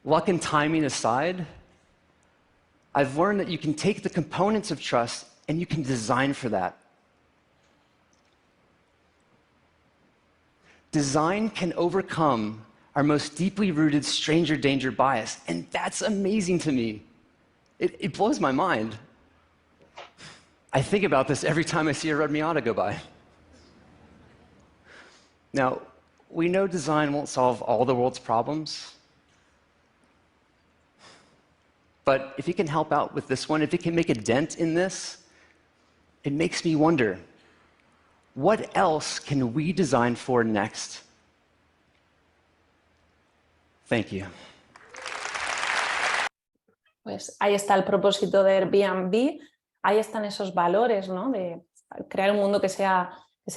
Luck and timing aside, I've learned that you can take the components of trust and you can design for that. Design can overcome our most deeply rooted stranger danger bias, and that's amazing to me. It blows my mind. I think about this every time I see a red Miata go by. Now, we know design won't solve all the world's problems, but if it can help out with this one, if it can make a dent in this, it makes me wonder, what else can we design for next? Thank you. Pues ahí está el propósito de Airbnb, ahí están esos valores, ¿no? De crear un mundo que sea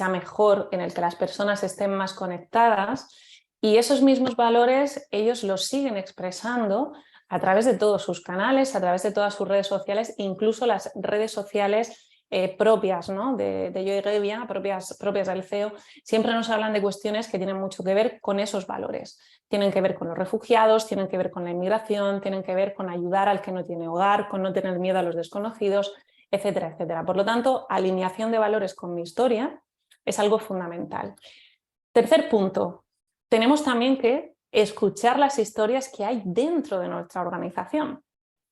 mejor, en el que las personas estén más conectadas, y esos mismos valores ellos los siguen expresando a través de todos sus canales, a través de todas sus redes sociales, incluso las redes sociales propias, ¿no? de Joe Gebbia, propias del CEO, siempre nos hablan de cuestiones que tienen mucho que ver con esos valores. Tienen que ver con los refugiados, tienen que ver con la inmigración, tienen que ver con ayudar al que no tiene hogar, con no tener miedo a los desconocidos, etcétera, etcétera. Por lo tanto, alineación de valores con mi historia es algo fundamental. Tercer punto, tenemos también que escuchar las historias que hay dentro de nuestra organización.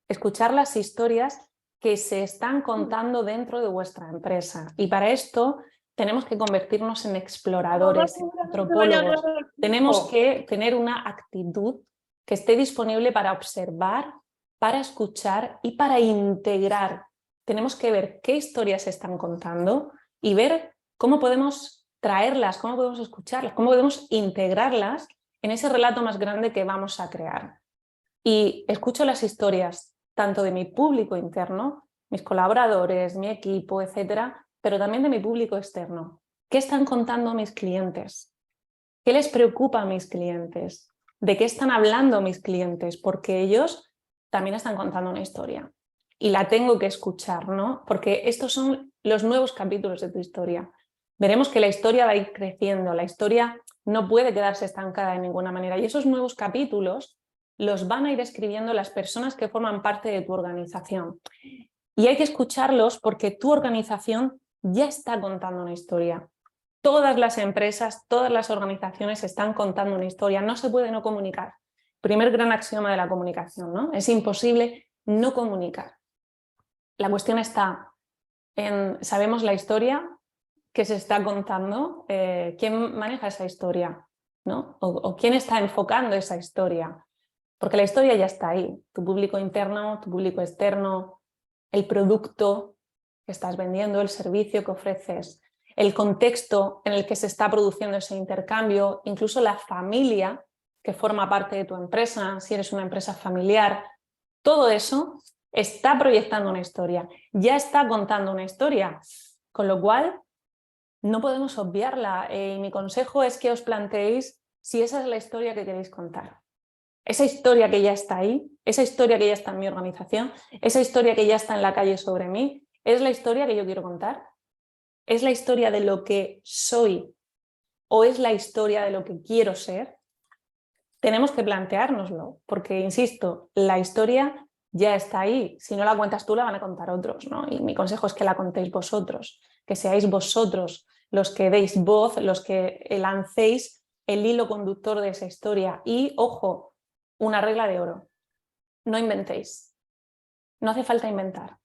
Escuchar las historias que se están contando dentro de vuestra empresa. Y para esto tenemos que convertirnos en exploradores, en antropólogos. Tenemos que tener una actitud que esté disponible para observar, para escuchar y para integrar. Tenemos que ver qué historias se están contando y ver cómo podemos traerlas, cómo podemos escucharlas, cómo podemos integrarlas en ese relato más grande que vamos a crear. Y escucho las historias tanto de mi público interno, mis colaboradores, mi equipo, etcétera, pero también de mi público externo. ¿Qué están contando mis clientes? ¿Qué les preocupa a mis clientes? ¿De qué están hablando mis clientes? Porque ellos también están contando una historia y la tengo que escuchar, ¿no? Porque estos son los nuevos capítulos de tu historia. Veremos que la historia va a ir creciendo, la historia no puede quedarse estancada de ninguna manera y esos nuevos capítulos los van a ir escribiendo las personas que forman parte de tu organización. Y hay que escucharlos porque tu organización ya está contando una historia. Todas las empresas, todas las organizaciones están contando una historia, no se puede no comunicar. Primer gran axioma de la comunicación, ¿no? Es imposible no comunicar. La cuestión está en, ¿sabemos la historia que se está contando? ¿Quién maneja esa historia? ¿No? ¿O quién está enfocando esa historia? Porque la historia ya está ahí. Tu público interno, tu público externo, el producto que estás vendiendo, el servicio que ofreces, el contexto en el que se está produciendo ese intercambio, incluso la familia que forma parte de tu empresa, si eres una empresa familiar, todo eso está proyectando una historia, ya está contando una historia, con lo cual no podemos obviarla. Y mi consejo es que os planteéis si esa es la historia que queréis contar. Esa historia que ya está ahí, esa historia que ya está en mi organización, esa historia que ya está en la calle sobre mí, ¿es la historia que yo quiero contar? ¿Es la historia de lo que soy o es la historia de lo que quiero ser? Tenemos que planteárnoslo, porque, insisto, la historia ya está ahí. Si no la cuentas tú, la van a contar otros, ¿no? Y mi consejo es que la contéis vosotros, que seáis vosotros los que deis voz, los que lancéis el hilo conductor de esa historia. Y, ojo, una regla de oro, no inventéis. No hace falta inventar.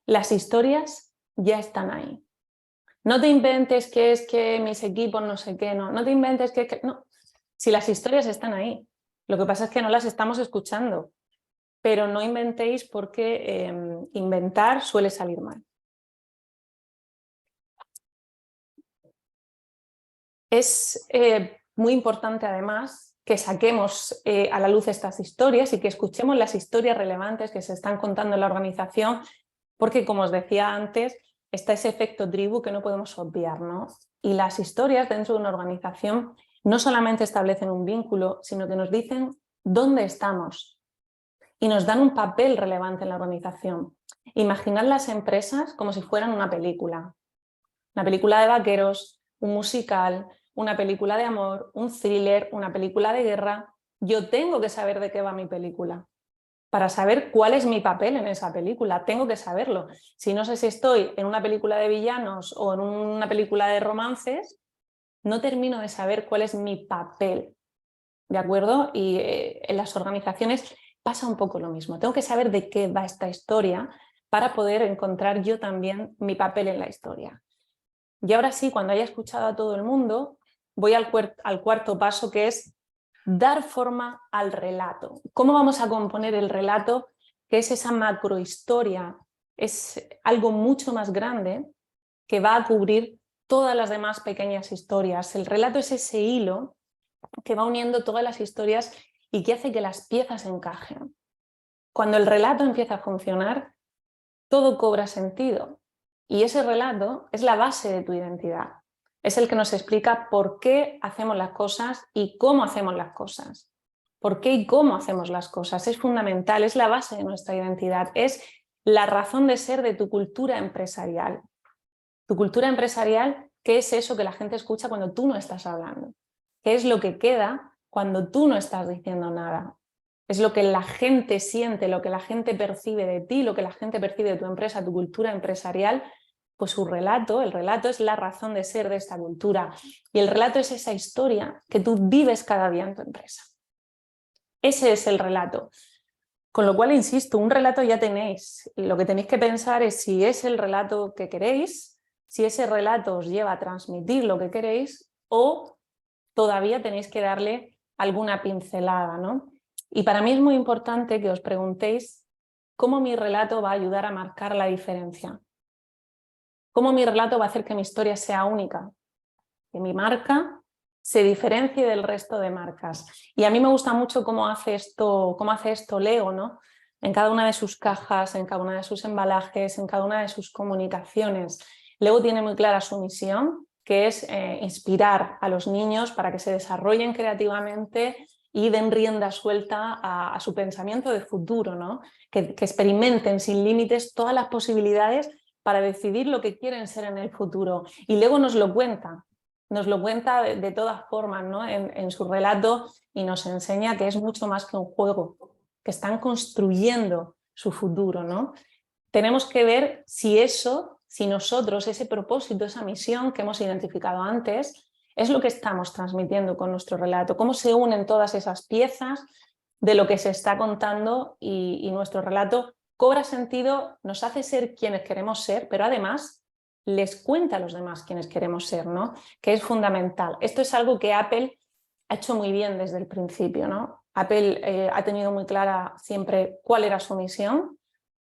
Las historias ya están ahí. No te inventes que es que mis equipos no sé qué, no te inventes que... No. Si las historias están ahí, lo que pasa es que no las estamos escuchando, pero no inventéis porque inventar suele salir mal. Es muy importante además que saquemos a la luz estas historias y que escuchemos las historias relevantes que se están contando en la organización, porque como os decía antes, está ese efecto tribu que no podemos obviar, ¿no? Y las historias dentro de una organización no solamente establecen un vínculo, sino que nos dicen dónde estamos y nos dan un papel relevante en la organización. Imaginad las empresas como si fueran una película de vaqueros, un musical, una película de amor, un thriller, una película de guerra. Yo tengo que saber de qué va mi película. Para saber cuál es mi papel en esa película, tengo que saberlo. Si no sé si estoy en una película de villanos o en una película de romances, no termino de saber cuál es mi papel, ¿de acuerdo? Y en las organizaciones pasa un poco lo mismo. Tengo que saber de qué va esta historia para poder encontrar yo también mi papel en la historia. Y ahora sí, cuando haya escuchado a todo el mundo, voy al cuarto paso, que es dar forma al relato. ¿Cómo vamos a componer el relato? Que es esa macrohistoria, es algo mucho más grande que va a cubrir todas las demás pequeñas historias. El relato es ese hilo que va uniendo todas las historias y que hace que las piezas encajen. Cuando el relato empieza a funcionar, todo cobra sentido. Y ese relato es la base de tu identidad. Es el que nos explica por qué hacemos las cosas y cómo hacemos las cosas. ¿Por qué y cómo hacemos las cosas? Es fundamental, es la base de nuestra identidad, es la razón de ser de tu cultura empresarial. Tu cultura empresarial, ¿qué es eso que la gente escucha cuando tú no estás hablando? ¿Qué es lo que queda cuando tú no estás diciendo nada? Es lo que la gente siente, lo que la gente percibe de ti, lo que la gente percibe de tu empresa, tu cultura empresarial. Pues su relato, el relato es la razón de ser de esta cultura. Y el relato es esa historia que tú vives cada día en tu empresa. Ese es el relato. Con lo cual, insisto, un relato ya tenéis. Lo que tenéis que pensar es si es el relato que queréis, si ese relato os lleva a transmitir lo que queréis o todavía tenéis que darle alguna pincelada, ¿no? Y para mí es muy importante que os preguntéis cómo mi relato va a ayudar a marcar la diferencia. Cómo mi relato va a hacer que mi historia sea única, que mi marca se diferencie del resto de marcas. Y a mí me gusta mucho cómo hace esto Lego, ¿no? En cada una de sus cajas, en cada una de sus embalajes, en cada una de sus comunicaciones. Lego tiene muy clara su misión, que es inspirar a los niños para que se desarrollen creativamente y den rienda suelta a su pensamiento de futuro, ¿no? Que experimenten sin límites todas las posibilidades para decidir lo que quieren ser en el futuro. Y luego nos lo cuenta de todas formas, ¿no? en su relato, y nos enseña que es mucho más que un juego, que están construyendo su futuro, ¿no? Tenemos que ver si nosotros, ese propósito, esa misión que hemos identificado antes, es lo que estamos transmitiendo con nuestro relato, cómo se unen todas esas piezas de lo que se está contando y nuestro relato cobra sentido, nos hace ser quienes queremos ser, pero además les cuenta a los demás quienes queremos ser, ¿no? Que es fundamental. Esto es algo que Apple ha hecho muy bien desde el principio, ¿no? Apple ha tenido muy clara siempre cuál era su misión,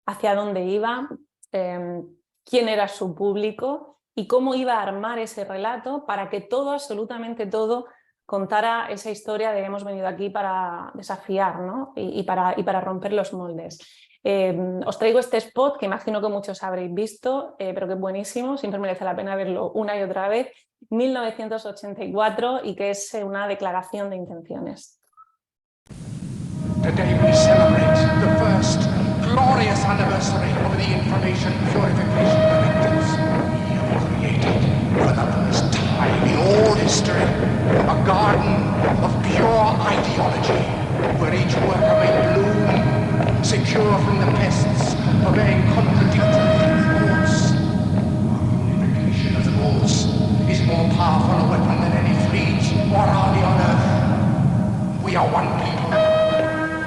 hacia dónde iba, quién era su público y cómo iba a armar ese relato para que todo, absolutamente todo, contara esa historia de hemos venido aquí para desafiar, ¿no? y para romper los moldes. Os traigo este spot que imagino que muchos habréis visto, pero que es buenísimo, siempre merece la pena verlo una y otra vez, 1984, y que es una declaración de intenciones. Today we celebrate the first glorious anniversary of the Information Purification Directives. We have created for the first time in all history a garden of pure ideology where each worker may bloom, secure from the pests, obeying contradictory thoughts. Our unification of the rules is more powerful a weapon than any fleet or army on earth. We are one people,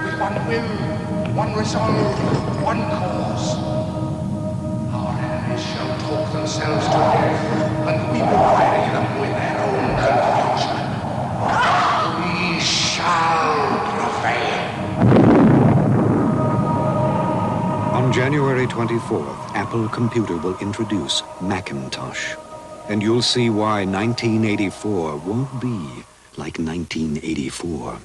with one will, one resolve, one cause. Our enemies shall talk themselves to death, and we will bury them with their own confusion. We shall prevail. On January 24th, Apple Computer will introduce Macintosh. And you'll see why 1984 won't be like 1984.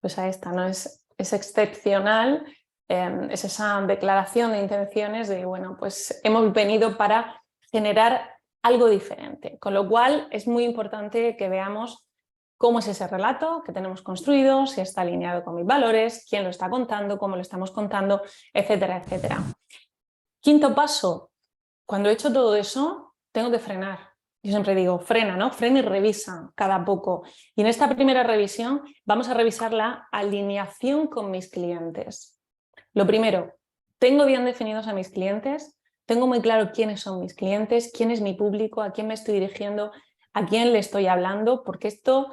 Pues ahí está, ¿no? Es excepcional, es esa declaración de intenciones de, bueno, pues hemos venido para generar algo diferente. Con lo cual es muy importante que veamos cómo es ese relato que tenemos construido, si está alineado con mis valores, quién lo está contando, cómo lo estamos contando, etcétera, etcétera. Quinto paso, cuando he hecho todo eso, tengo que frenar. Yo siempre digo, frena, ¿no? Frena y revisa cada poco. Y en esta primera revisión vamos a revisar la alineación con mis clientes. Lo primero, ¿tengo bien definidos a mis clientes? ¿Tengo muy claro quiénes son mis clientes? ¿Quién es mi público? ¿A quién me estoy dirigiendo? ¿A quién le estoy hablando? Porque esto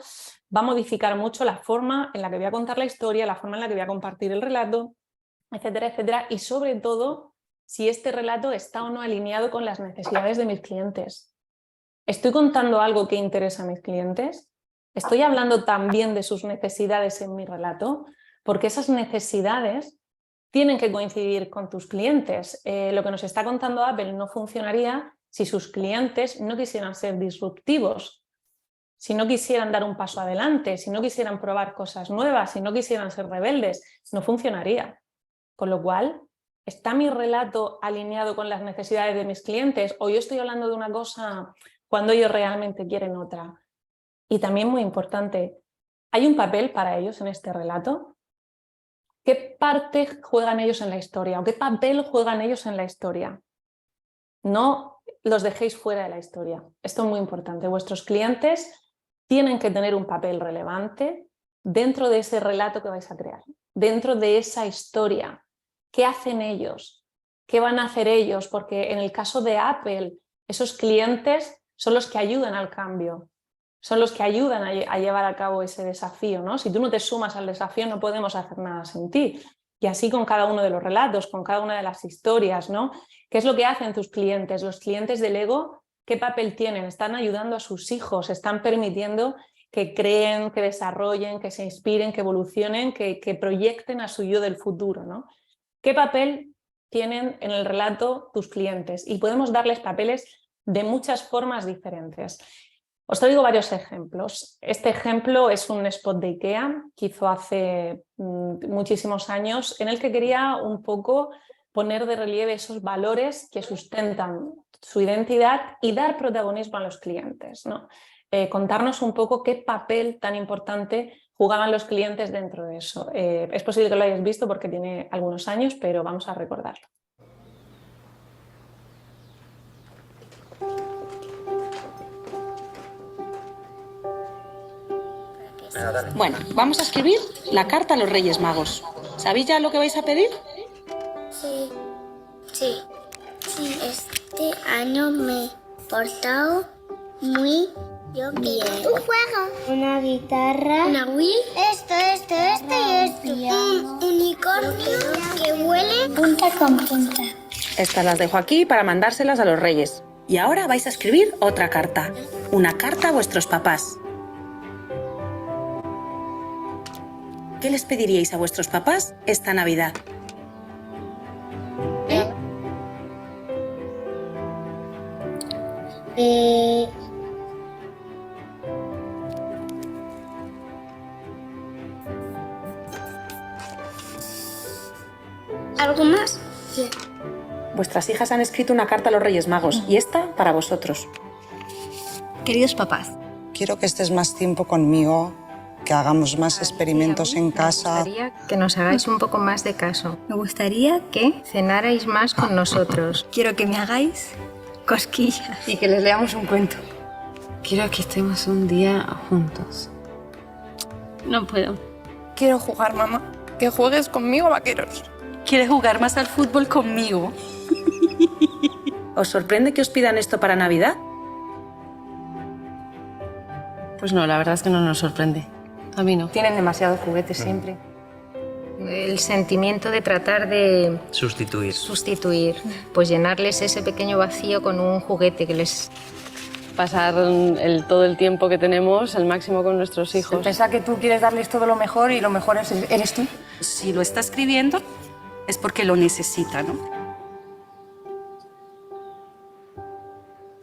va a modificar mucho la forma en la que voy a contar la historia, la forma en la que voy a compartir el relato, etcétera, etcétera. Y sobre todo, si este relato está o no alineado con las necesidades de mis clientes. ¿Estoy contando algo que interesa a mis clientes? ¿Estoy hablando también de sus necesidades en mi relato? Porque esas necesidades tienen que coincidir con tus clientes. Lo que nos está contando Apple no funcionaría si sus clientes no quisieran ser disruptivos, si no quisieran dar un paso adelante, si no quisieran probar cosas nuevas, si no quisieran ser rebeldes, no funcionaría. Con lo cual, ¿está mi relato alineado con las necesidades de mis clientes? ¿O yo estoy hablando de una cosa cuando ellos realmente quieren otra? Y también muy importante, ¿hay un papel para ellos en este relato? ¿Qué parte juegan ellos en la historia? ¿O qué papel juegan ellos en la historia? No los dejéis fuera de la historia. Esto es muy importante. Vuestros clientes tienen que tener un papel relevante dentro de ese relato que vais a crear, dentro de esa historia. ¿Qué hacen ellos? ¿Qué van a hacer ellos? Porque en el caso de Apple, esos clientes son los que ayudan al cambio, son los que ayudan a llevar a cabo ese desafío, ¿no? Si tú no te sumas al desafío, no podemos hacer nada sin ti. Y así con cada uno de los relatos, con cada una de las historias, ¿no? ¿Qué es lo que hacen tus clientes? Los clientes del ego, ¿qué papel tienen? Están ayudando a sus hijos, están permitiendo que creen, que desarrollen, que se inspiren, que evolucionen, que proyecten a su yo del futuro, ¿no? ¿Qué papel tienen en el relato tus clientes? Y podemos darles papeles de muchas formas diferentes. Os traigo varios ejemplos. Este ejemplo es un spot de IKEA que hizo hace muchísimos años, en el que quería un poco poner de relieve esos valores que sustentan su identidad y dar protagonismo a los clientes, ¿no? Contarnos un poco qué papel tan importante jugaban los clientes dentro de eso. Es posible que lo hayáis visto porque tiene algunos años, pero vamos a recordarlo. Venga, dale. Bueno, vamos a escribir la carta a los Reyes Magos. ¿Sabéis ya lo que vais a pedir? Sí. Este año me he portado muy bien. Un juego. Una guitarra. Una Wii. Esto y esto. Un unicornio que huele punta con punta. Estas las dejo aquí para mandárselas a los Reyes. Y ahora vais a escribir otra carta. Una carta a vuestros papás. ¿Qué les pediríais a vuestros papás esta Navidad? ¿Algo más? Sí. Vuestras hijas han escrito una carta a los Reyes Magos y esta para vosotros. Queridos papás, quiero que estés más tiempo conmigo, que hagamos más experimentos en casa. Me gustaría que nos hagáis un poco más de caso. Me gustaría que cenarais más con nosotros. Quiero que me hagáis cosquillas. Y que les leamos un cuento. Quiero que estemos un día juntos. No puedo. Quiero jugar, mamá. Que juegues conmigo, vaqueros. ¿Quieres jugar más al fútbol conmigo? ¿Os sorprende que os pidan esto para Navidad? Pues no, la verdad es que no nos sorprende. A mí no. Tienen demasiados juguetes siempre. El sentimiento de tratar de sustituir, pues llenarles ese pequeño vacío con un juguete que les... Pasar todo el tiempo que tenemos al máximo con nuestros hijos. Pensar que tú quieres darles todo lo mejor y lo mejor eres tú. Si lo está escribiendo es porque lo necesita, ¿no?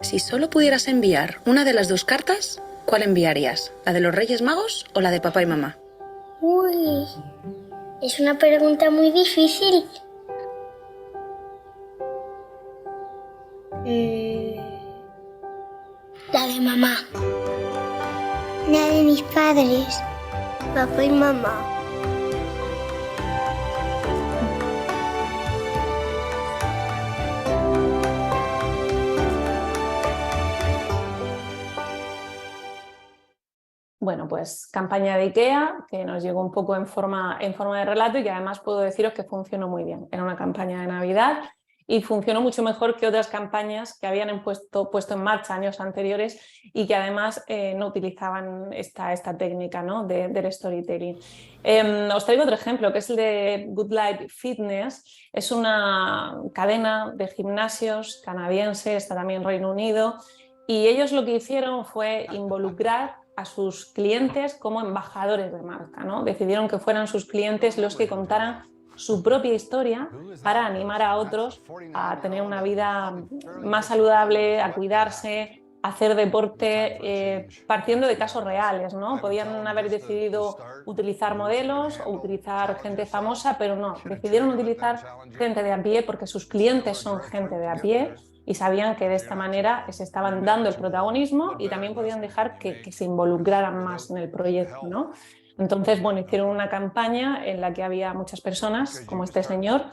Si solo pudieras enviar una de las dos cartas, ¿cuál enviarías? ¿La de los Reyes Magos o la de papá y mamá? Uy, es una pregunta muy difícil. La de mamá. La de mis padres. Papá y mamá. Bueno, pues campaña de IKEA, que nos llegó un poco en forma de relato y que además puedo deciros que funcionó muy bien. Era una campaña de Navidad y funcionó mucho mejor que otras campañas que habían puesto en marcha años anteriores y que además no utilizaban esta técnica, ¿no? del storytelling. Os traigo otro ejemplo, que es el de Good Life Fitness. Es una cadena de gimnasios canadiense, está también en Reino Unido, y ellos lo que hicieron fue involucrar a sus clientes como embajadores de marca, ¿no? Decidieron que fueran sus clientes los que contaran su propia historia para animar a otros a tener una vida más saludable, a cuidarse, a hacer deporte, partiendo de casos reales, ¿no? Podían haber decidido utilizar modelos o utilizar gente famosa, pero no, decidieron utilizar gente de a pie porque sus clientes son gente de a pie y sabían que de esta manera se estaban dando el protagonismo y también podían dejar que se involucraran más en el proyecto, ¿no? Entonces, bueno, hicieron una campaña en la que había muchas personas, como este señor,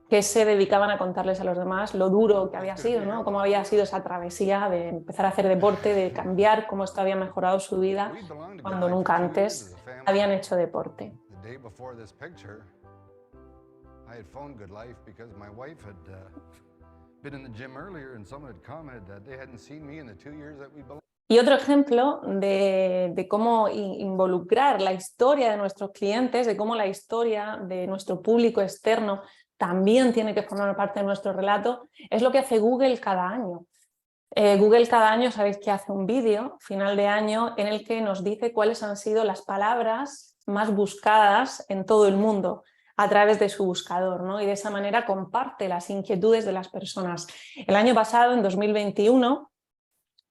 que se dedicaban a contarles a los demás lo duro que había sido, ¿no? Cómo había sido esa travesía de empezar a hacer deporte, de cambiar, cómo esto había mejorado su vida cuando nunca antes habían hecho deporte. Y otro ejemplo de cómo involucrar la historia de nuestros clientes, de cómo la historia de nuestro público externo también tiene que formar parte de nuestro relato, es lo que hace Google cada año. Google cada año, sabéis que hace un vídeo final de año en el que nos dice cuáles han sido las palabras más buscadas en todo el mundo a través de su buscador, ¿no? Y de esa manera comparte las inquietudes de las personas. El año pasado, en 2021,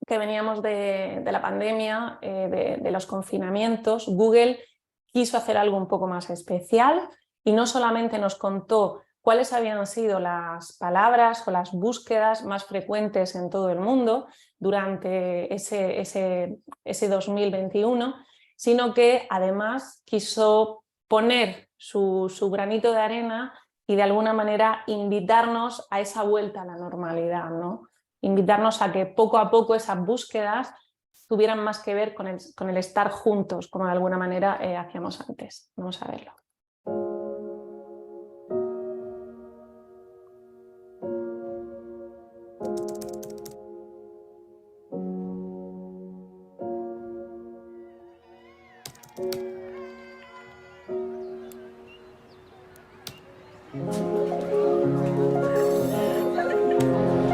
que veníamos de la pandemia, de los confinamientos, Google quiso hacer algo un poco más especial y no solamente nos contó cuáles habían sido las palabras o las búsquedas más frecuentes en todo el mundo durante ese 2021, sino que además quiso poner su granito de arena y de alguna manera invitarnos a esa vuelta a la normalidad, ¿no? Invitarnos a que poco a poco esas búsquedas tuvieran más que ver con el estar juntos, como de alguna manera hacíamos antes. Vamos a verlo.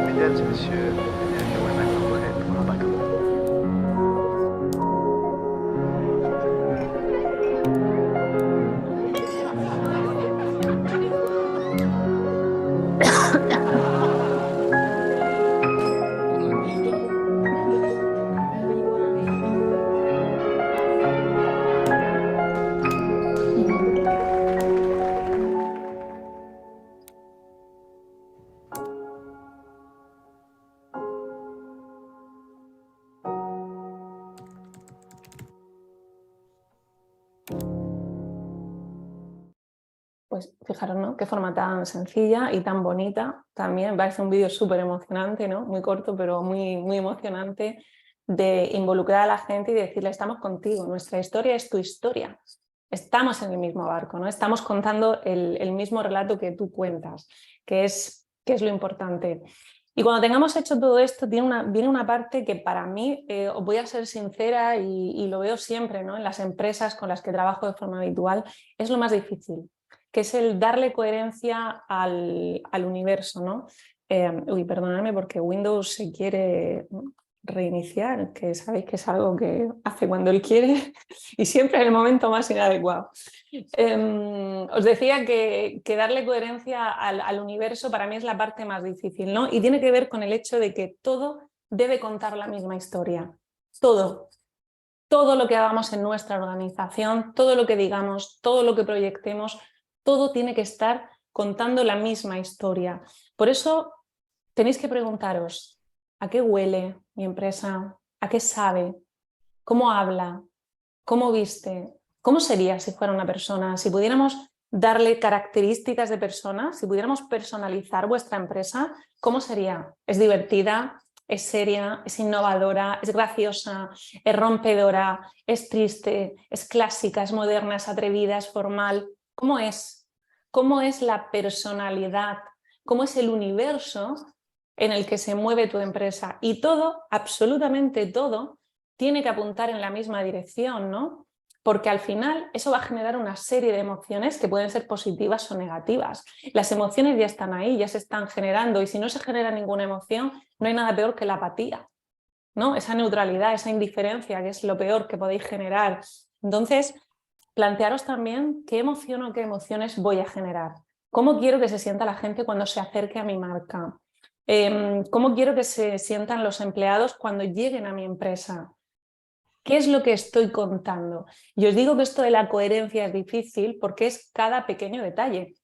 Mesdames et messieurs, bienvenue à Macron pour l'embarquement. Pues fijaros, ¿no? Qué forma tan sencilla y tan bonita. También parece un vídeo súper emocionante, ¿no? Muy corto, pero muy, muy emocionante, de involucrar a la gente y decirle: estamos contigo, nuestra historia es tu historia. Estamos en el mismo barco, ¿no? Estamos contando el mismo relato que tú cuentas, que es lo importante. Y cuando tengamos hecho todo esto, viene una parte que para mí, os voy a ser sincera y lo veo siempre, ¿no? En las empresas con las que trabajo de forma habitual, es lo más difícil, que es el darle coherencia al universo, ¿no? Perdonadme porque Windows se quiere reiniciar, que sabéis que es algo que hace cuando él quiere y siempre en el momento más inadecuado. Os decía que darle coherencia al universo para mí es la parte más difícil, ¿no? Y tiene que ver con el hecho de que todo debe contar la misma historia. Todo lo que hagamos en nuestra organización, todo lo que digamos, todo lo que proyectemos, todo tiene que estar contando la misma historia. Por eso tenéis que preguntaros: ¿a qué huele mi empresa? ¿A qué sabe? ¿Cómo habla? ¿Cómo viste? ¿Cómo sería si fuera una persona? Si pudiéramos darle características de persona, si pudiéramos personalizar vuestra empresa, ¿cómo sería? ¿Es divertida? ¿Es seria? ¿Es innovadora? ¿Es graciosa? ¿Es rompedora? ¿Es triste? ¿Es clásica? ¿Es moderna? ¿Es atrevida? ¿Es formal? ¿Cómo es? ¿Cómo es la personalidad? ¿Cómo es el universo en el que se mueve tu empresa? Y todo, absolutamente todo, tiene que apuntar en la misma dirección, ¿no? Porque al final eso va a generar una serie de emociones que pueden ser positivas o negativas. Las emociones ya están ahí, ya se están generando, y si no se genera ninguna emoción, no hay nada peor que la apatía, ¿no? Esa neutralidad, esa indiferencia, que es lo peor que podéis generar. Entonces, plantearos también qué emoción o qué emociones voy a generar. ¿Cómo quiero que se sienta la gente cuando se acerque a mi marca? ¿Cómo quiero que se sientan los empleados cuando lleguen a mi empresa? ¿Qué es lo que estoy contando? Y os digo que esto de la coherencia es difícil porque es cada pequeño detalle.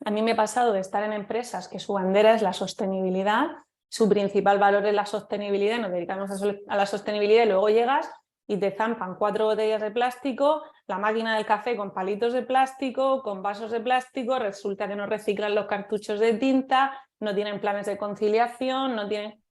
A mí me ha pasado de estar en empresas que su bandera es la sostenibilidad, su principal valor es la sostenibilidad, nos dedicamos a la sostenibilidad, y luego llegas y te zampan 4 botellas de plástico, la máquina del café con palitos de plástico, con vasos de plástico, resulta que no reciclan los cartuchos de tinta, no tienen planes de conciliación, no tienen...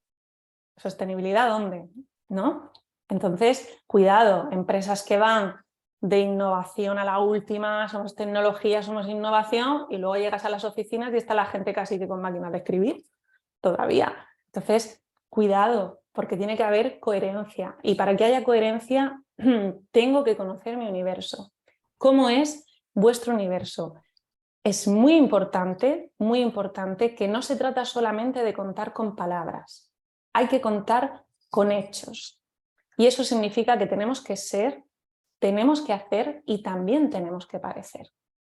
¿Sostenibilidad dónde? ¿No? Entonces, cuidado, empresas que van de innovación a la última, somos tecnología, somos innovación, y luego llegas a las oficinas y está la gente casi que con máquinas de escribir, todavía. Entonces, cuidado, porque tiene que haber coherencia. Y para que haya coherencia, tengo que conocer mi universo. ¿Cómo es vuestro universo? Es muy importante que no se trata solamente de contar con palabras. Hay que contar con hechos. Y eso significa que tenemos que ser, tenemos que hacer y también tenemos que parecer.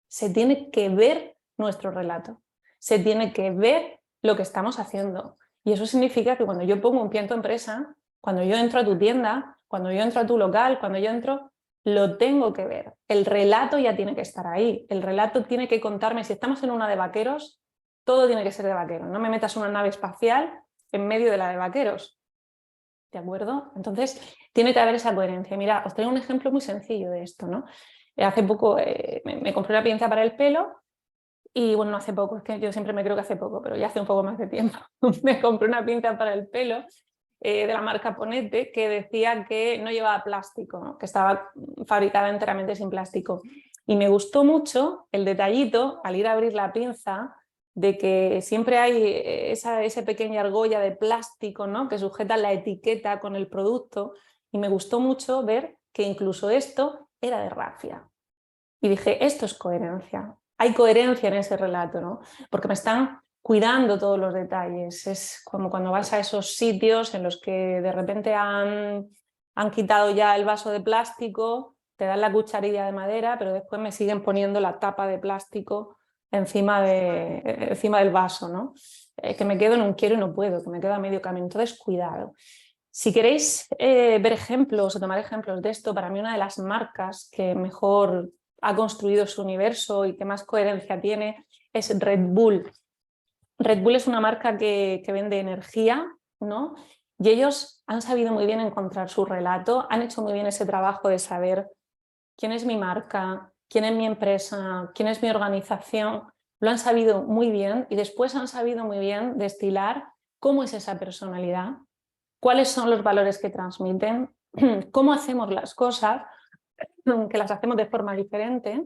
Se tiene que ver nuestro relato. Se tiene que ver lo que estamos haciendo. Y eso significa que cuando yo pongo un pie en tu empresa, cuando yo entro a tu tienda, cuando yo entro a tu local, cuando yo entro, lo tengo que ver. El relato ya tiene que estar ahí. El relato tiene que contarme. Si estamos en una de vaqueros, todo tiene que ser de vaqueros. No me metas una nave espacial en medio de la de vaqueros. ¿De acuerdo? Entonces, tiene que haber esa coherencia. Mira, os traigo un ejemplo muy sencillo de esto, ¿no? Hace poco me compré una pinza para el pelo y, bueno, no hace poco, es que yo siempre me creo que hace poco, pero ya hace un poco más de tiempo. Me compré una pinza para el pelo de la marca Ponete, que decía que no llevaba plástico, ¿no? Que estaba fabricada enteramente sin plástico. Y me gustó mucho el detallito, al ir a abrir la pinza, de que siempre hay esa pequeña argolla de plástico, ¿no? Que sujeta la etiqueta con el producto, y me gustó mucho ver que incluso esto era de rafia. Y dije, esto es coherencia, hay coherencia en ese relato, ¿no? Porque me están cuidando todos los detalles. Es como cuando vas a esos sitios en los que de repente han quitado ya el vaso de plástico, te dan la cucharilla de madera, pero después me siguen poniendo la tapa de plástico encima del vaso, ¿no? Que me quedo en un quiero y no puedo, que me quedo a medio camino. Entonces, cuidado. Si queréis ver ejemplos o tomar ejemplos de esto, para mí una de las marcas que mejor ha construido su universo y que más coherencia tiene es Red Bull. Red Bull es una marca que vende energía, ¿no? Y ellos han sabido muy bien encontrar su relato, han hecho muy bien ese trabajo de saber quién es mi marca, quién es mi empresa, quién es mi organización. Lo han sabido muy bien y después han sabido muy bien destilar cómo es esa personalidad, cuáles son los valores que transmiten, cómo hacemos las cosas, que las hacemos de forma diferente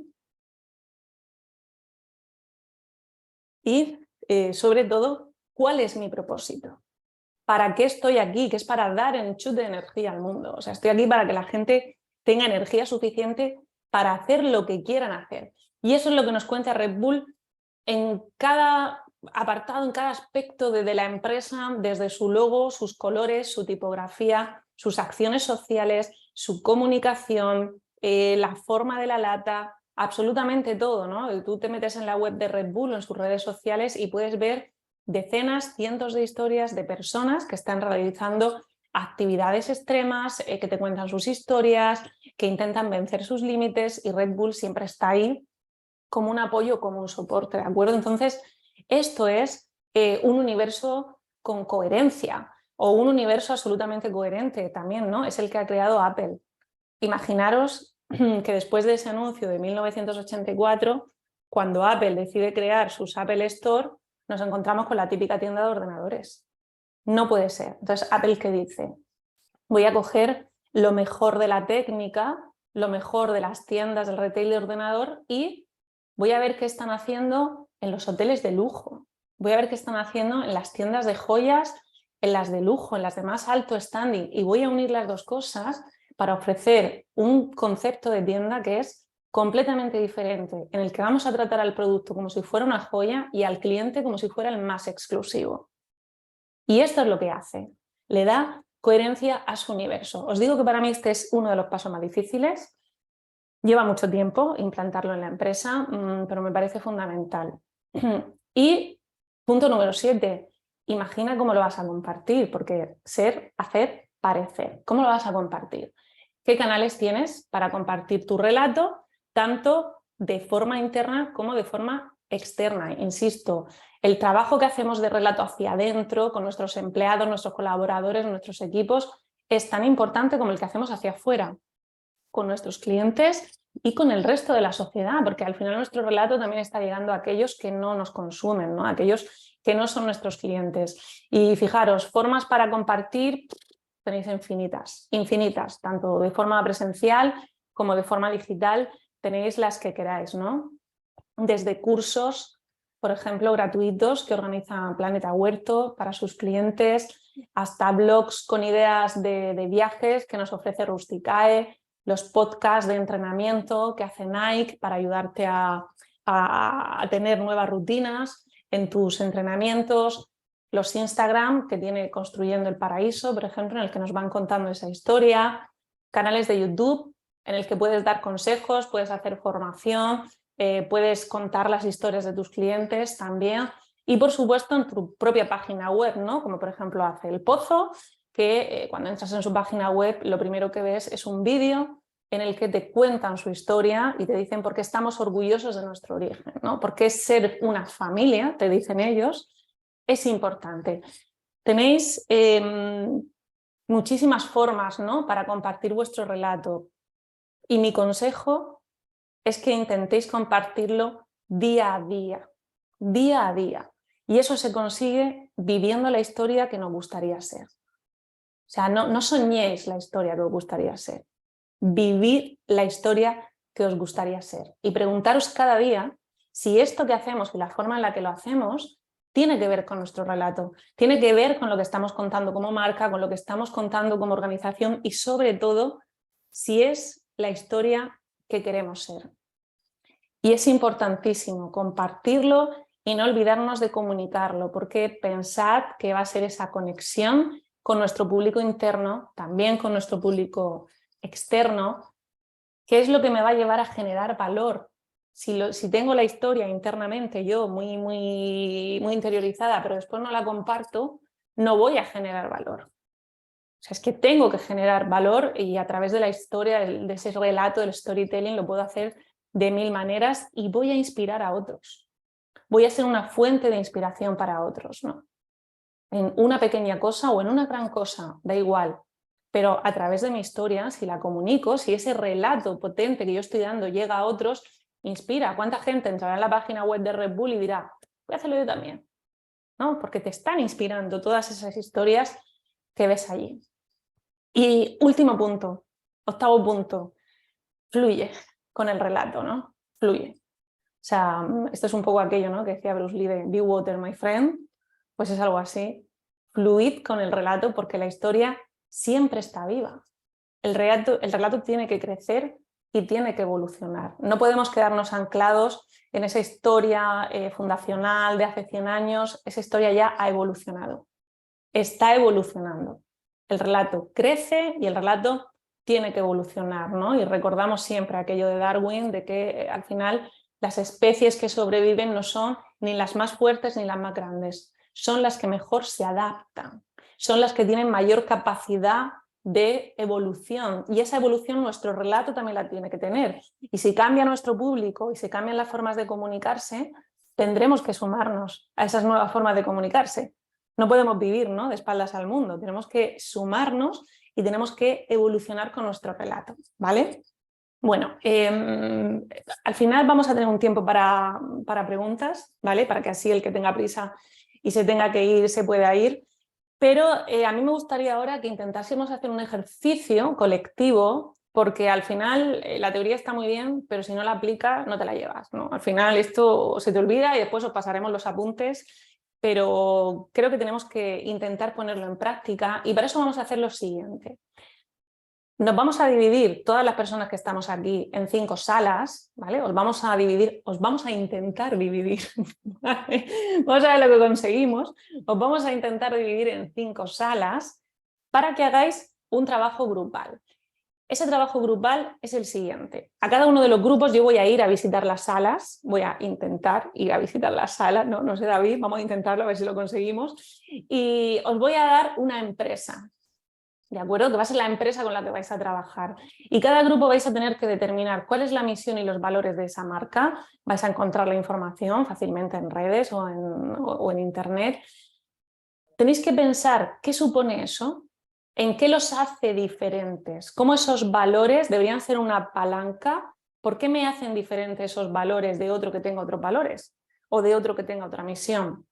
y sobre todo, ¿cuál es mi propósito? ¿Para qué estoy aquí? Que es para dar un chute de energía al mundo. O sea, estoy aquí para que la gente tenga energía suficiente para hacer lo que quieran hacer. Y eso es lo que nos cuenta Red Bull en cada apartado, en cada aspecto de la empresa, desde su logo, sus colores, su tipografía, sus acciones sociales, su comunicación, la forma de la lata, absolutamente todo, ¿no? Tú te metes en la web de Red Bull o en sus redes sociales y puedes ver decenas, cientos de historias de personas que están realizando actividades extremas, que te cuentan sus historias, que intentan vencer sus límites, y Red Bull siempre está ahí como un apoyo, como un soporte, ¿de acuerdo? Entonces, esto es un universo con coherencia, o un universo absolutamente coherente también, ¿no? Es el que ha creado Apple. Imaginaros que después de ese anuncio de 1984, cuando Apple decide crear sus Apple Store, nos encontramos con la típica tienda de ordenadores. No puede ser. Entonces, Apple, ¿qué dice? Voy a coger lo mejor de la técnica, lo mejor de las tiendas del retail de ordenador y voy a ver qué están haciendo en los hoteles de lujo. Voy a ver qué están haciendo en las tiendas de joyas, en las de lujo, en las de más alto standing, y voy a unir las dos cosas para ofrecer un concepto de tienda que es completamente diferente, en el que vamos a tratar al producto como si fuera una joya y al cliente como si fuera el más exclusivo. Y esto es lo que hace, le da coherencia a su universo. Os digo que para mí este es uno de los pasos más difíciles. Lleva mucho tiempo implantarlo en la empresa, pero me parece fundamental. Y punto número 7, imagina cómo lo vas a compartir, porque ser, hacer, parecer. ¿Cómo lo vas a compartir? ¿Qué canales tienes para compartir tu relato, tanto de forma interna como de forma externa? Insisto, el trabajo que hacemos de relato hacia adentro, con nuestros empleados, nuestros colaboradores, nuestros equipos, es tan importante como el que hacemos hacia afuera, con nuestros clientes y con el resto de la sociedad, porque al final nuestro relato también está llegando a aquellos que no nos consumen, ¿no? Aquellos que no son nuestros clientes. Y fijaros, formas para compartir tenéis infinitas, tanto de forma presencial como de forma digital, tenéis las que queráis, ¿no? Desde cursos, por ejemplo, gratuitos que organiza Planeta Huerto para sus clientes, hasta blogs con ideas de viajes que nos ofrece Rusticae, los podcasts de entrenamiento que hace Nike para ayudarte a tener nuevas rutinas en tus entrenamientos, los Instagram que tiene Construyendo el Paraíso, por ejemplo, en el que nos van contando esa historia, canales de YouTube en el que puedes dar consejos, puedes hacer formación, puedes contar las historias de tus clientes también, y por supuesto en tu propia página web, ¿no? Como por ejemplo hace El Pozo, que cuando entras en su página web lo primero que ves es un vídeo en el que te cuentan su historia y te dicen por qué estamos orgullosos de nuestro origen, ¿no? Porque ser una familia, te dicen ellos, es importante. Tenéis muchísimas formas, ¿no? Para compartir vuestro relato, y mi consejo es que intentéis compartirlo día a día, y eso se consigue viviendo la historia que nos gustaría ser. O sea, no soñéis la historia que os gustaría ser. Vivid la historia que os gustaría ser. Y preguntaros cada día si esto que hacemos y la forma en la que lo hacemos tiene que ver con nuestro relato, tiene que ver con lo que estamos contando como marca, con lo que estamos contando como organización y sobre todo si es la historia que queremos ser. Y es importantísimo compartirlo y no olvidarnos de comunicarlo, porque pensad que va a ser esa conexión con nuestro público interno, también con nuestro público externo, que es lo que me va a llevar a generar valor. Si tengo la historia internamente yo muy interiorizada, pero después no la comparto, no voy a generar valor. O sea, es que tengo que generar valor y a través de la historia, de ese relato, del storytelling, lo puedo hacer de 1000 maneras y voy a inspirar a otros. Voy a ser una fuente de inspiración para otros, ¿no? En una pequeña cosa o en una gran cosa, da igual. Pero a través de mi historia, si la comunico, si ese relato potente que yo estoy dando llega a otros, inspira. ¿Cuánta gente entrará en la página web de Red Bull y dirá, voy a hacerlo yo también? ¿No? Porque te están inspirando todas esas historias que ves allí. Y último punto, octavo punto, fluye con el relato, ¿no? Fluye. O sea, esto es un poco aquello, ¿no?, que decía Bruce Lee de Be water, my friend. Pues es algo así. Fluid con el relato porque la historia siempre está viva. El relato tiene que crecer y tiene que evolucionar. No podemos quedarnos anclados en esa historia fundacional de hace 100 años. Esa historia ya ha evolucionado. Está evolucionando. El relato crece y el relato tiene que evolucionar, ¿no? Y recordamos siempre aquello de Darwin, de que al final las especies que sobreviven no son ni las más fuertes ni las más grandes, son las que mejor se adaptan, son las que tienen mayor capacidad de evolución y esa evolución nuestro relato también la tiene que tener. Y si cambia nuestro público y se cambian las formas de comunicarse, tendremos que sumarnos a esas nuevas formas de comunicarse. No podemos vivir, ¿no?, de espaldas al mundo, tenemos que sumarnos y tenemos que evolucionar con nuestro relato, ¿vale? Bueno, al final vamos a tener un tiempo para preguntas, ¿vale? Para que así el que tenga prisa y se tenga que ir se pueda ir. Pero a mí me gustaría ahora que intentásemos hacer un ejercicio colectivo, porque al final la teoría está muy bien, pero si no la aplicas no te la llevas, ¿no? Al final esto se te olvida y después os pasaremos los apuntes, pero creo que tenemos que intentar ponerlo en práctica y para eso vamos a hacer lo siguiente. Nos vamos a dividir, todas las personas que estamos aquí, en 5 salas, ¿vale? Os vamos a intentar dividir, ¿vale? Vamos a ver lo que conseguimos. Os vamos a intentar dividir en 5 salas para que hagáis un trabajo grupal. Ese trabajo grupal es el siguiente. A cada uno de los grupos yo voy a ir a visitar las salas, voy a intentar ir a visitar las salas, no sé David, vamos a intentarlo a ver si lo conseguimos, y os voy a dar una empresa. ¿De acuerdo? Que va a ser la empresa con la que vais a trabajar. Y cada grupo vais a tener que determinar cuál es la misión y los valores de esa marca. Vais a encontrar la información fácilmente en redes o en internet. Tenéis que pensar qué supone eso, en qué los hace diferentes, cómo esos valores deberían ser una palanca, por qué me hacen diferentes esos valores de otro que tenga otros valores o de otro que tenga otra misión.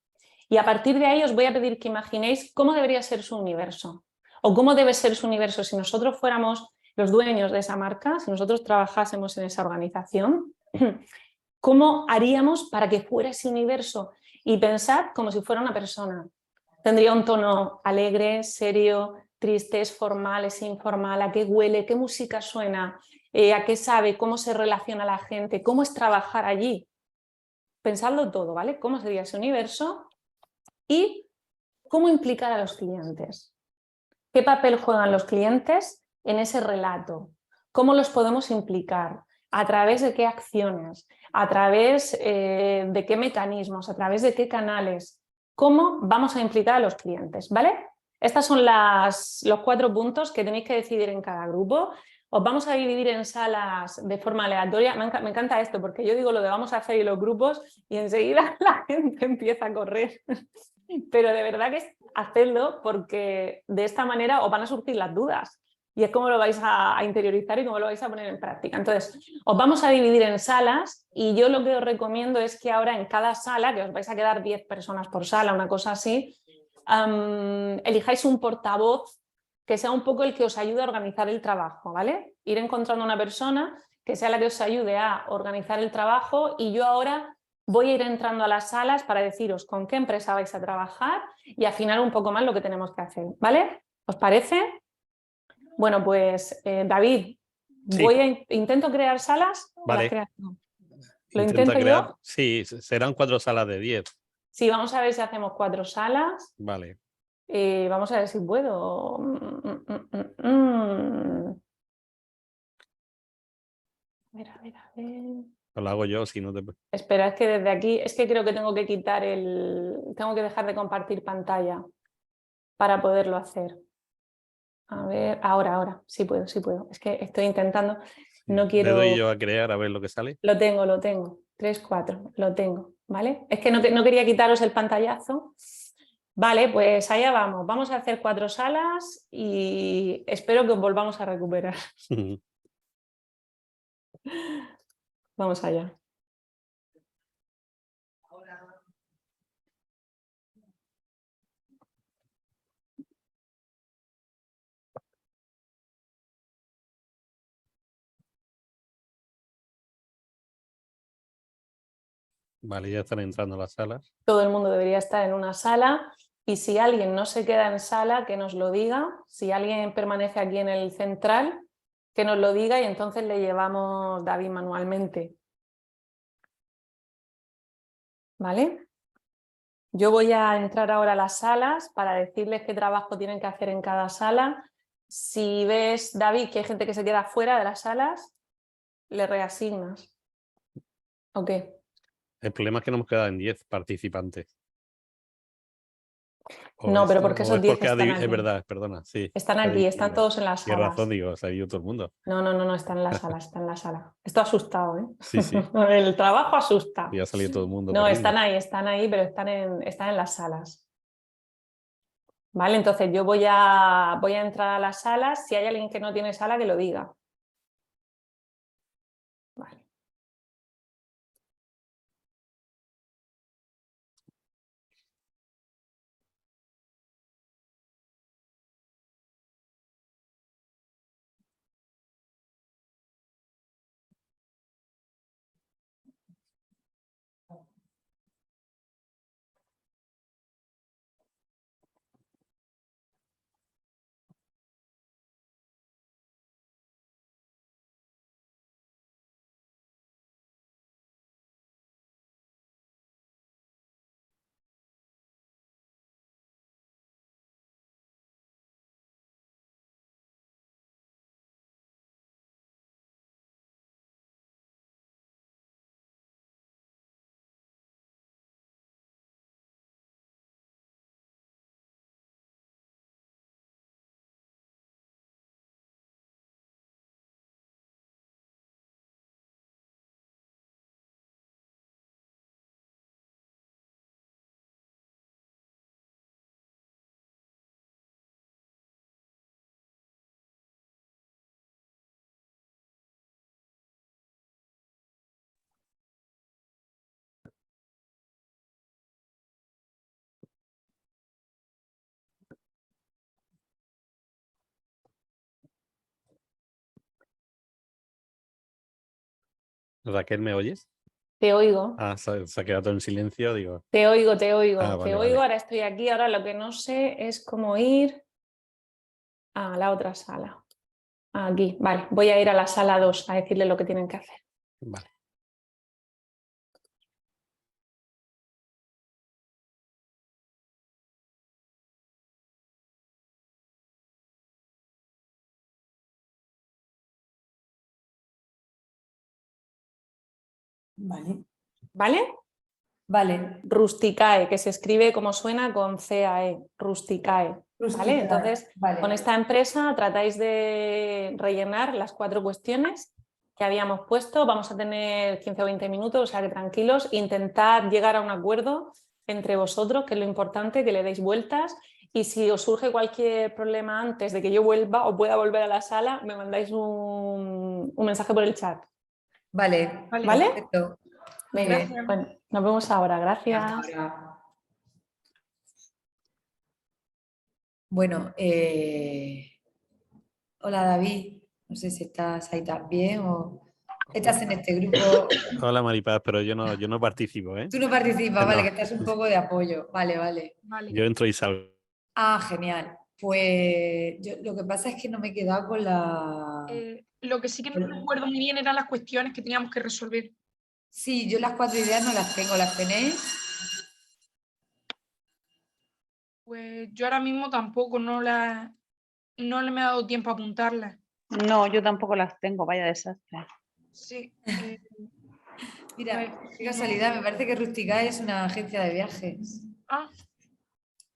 Y a partir de ahí os voy a pedir que imaginéis cómo debería ser su universo. O cómo debe ser su universo si nosotros fuéramos los dueños de esa marca, si nosotros trabajásemos en esa organización, ¿cómo haríamos para que fuera ese universo? Y pensad como si fuera una persona. Tendría un tono alegre, serio, triste, es formal, es informal, a qué huele, qué música suena, a qué sabe, cómo se relaciona la gente, cómo es trabajar allí. Pensadlo todo, ¿vale? ¿Cómo sería ese universo? Y cómo implicar a los clientes. ¿Qué papel juegan los clientes en ese relato? ¿Cómo los podemos implicar? ¿A través de qué acciones? ¿A través de qué mecanismos? ¿A través de qué canales? ¿Cómo vamos a implicar a los clientes? ¿Vale? Estos son los 4 puntos que tenéis que decidir en cada grupo. Os vamos a dividir en salas de forma aleatoria. Me encanta esto porque yo digo lo de vamos a hacer y los grupos y enseguida la gente empieza a correr. Pero de verdad que hacedlo porque de esta manera os van a surgir las dudas y es cómo lo vais a interiorizar y cómo lo vais a poner en práctica. Entonces, os vamos a dividir en salas y yo lo que os recomiendo es que ahora en cada sala, que os vais a quedar 10 personas por sala, una cosa así, elijáis un portavoz que sea un poco el que os ayude a organizar el trabajo, ¿vale? Ir encontrando una persona que sea la que os ayude a organizar el trabajo y yo ahora voy a ir entrando a las salas para deciros con qué empresa vais a trabajar y afinar un poco más lo que tenemos que hacer, ¿vale? ¿Os parece? Bueno, pues David, Sí. ¿intento crear salas? ¿O las Vale. creas tú? ¿Lo Intenta intento crear. yo? Sí, serán 4 salas de 10. Sí, vamos a ver si hacemos 4 salas. Vale. Vamos a ver si puedo. A ver, a ver, a ver. Pues lo hago yo, si no te... Espera, es que desde aquí, es que creo que tengo que quitar tengo que dejar de compartir pantalla para poderlo hacer. A ver, ahora, sí puedo. Es que estoy intentando, no quiero... Le doy yo a crear a ver lo que sale. Lo tengo. 3, 4, lo tengo, ¿vale? Es que no quería quitaros el pantallazo. Vale, pues allá vamos. Vamos a hacer 4 salas y espero que os volvamos a recuperar. Vamos allá. Vale, ya están entrando las salas. Todo el mundo debería estar en una sala y si alguien no se queda en sala, que nos lo diga. Si alguien permanece aquí en el central, que nos lo diga y entonces le llevamos David manualmente. ¿Vale? Yo voy a entrar ahora a las salas para decirles qué trabajo tienen que hacer en cada sala. Si ves, David, que hay gente que se queda fuera de las salas, le reasignas. ¿Ok? El problema es que no hemos quedado en 10 participantes. No, pero porque esos 10 están aquí. Es verdad, perdona, sí. Están aquí, están todos en las salas. Tienes razón, digo, se ha ido todo el mundo. No, están en la sala, están en la sala. Esto ha asustado, ¿eh? Sí, sí. El trabajo asusta. Y ha salido todo el mundo. No, corriendo. están ahí, pero están en las salas. Vale, entonces yo voy a entrar a las salas. Si hay alguien que no tiene sala, que lo diga. Vale. Raquel, ¿me oyes? Te oigo. Ah, se ha quedado todo en silencio, digo. Te oigo. Ah, Te vale, oigo, vale. ahora estoy aquí. Ahora lo que no sé es cómo ir a la otra sala. Aquí, vale. Voy a ir a la sala 2 a decirle lo que tienen que hacer. Vale. Vale. ¿Vale? Vale. Rusticae, que se escribe como suena con CAE. Rusticae. ¿Vale? Entonces, con esta empresa tratáis de rellenar las 4 cuestiones que habíamos puesto. Vamos a tener 15 o 20 minutos, o sea que tranquilos. Intentad llegar a un acuerdo entre vosotros, que es lo importante, que le deis vueltas. Y si os surge cualquier problema antes de que yo vuelva o pueda volver a la sala, me mandáis un mensaje por el chat. Vale, ¿Vale? perfecto. Venga, Gracias. bueno, nos vemos ahora. Gracias. Bueno, Hola David, no sé si estás ahí también o estás en este grupo. Hola Maripaz, pero yo no participo, ¿eh? Tú no participas, vale, No. que estás un poco de apoyo. Vale, vale. Yo entro y salgo. Ah, genial. Pues lo que pasa es que no me he quedado con la... Lo que sí que no recuerdo muy bien eran las cuestiones que teníamos que resolver. Sí, yo las 4 ideas no las tengo, ¿las tenéis? Pues yo ahora mismo tampoco, no me he dado tiempo a apuntarlas. No, yo tampoco las tengo, vaya desastre. Sí. Mira, qué casualidad, me parece que Rusticae es una agencia de viajes. Ah.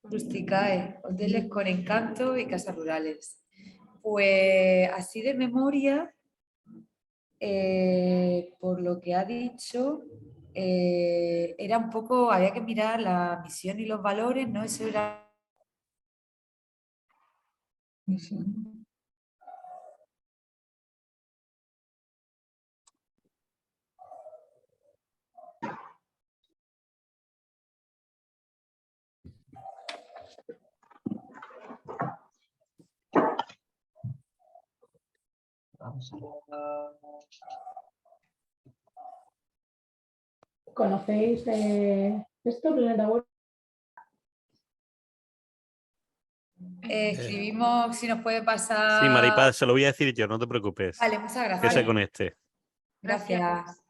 Rusticae, hoteles con encanto y casas rurales. Pues así de memoria, por lo que ha dicho, era un poco, había que mirar la misión y los valores, ¿no? Eso era... ¿Conocéis esto, Planeta Web? Escribimos si nos puede pasar... Sí, Maripaz, se lo voy a decir yo, no te preocupes. Vale, muchas gracias. Que se conecte. Gracias.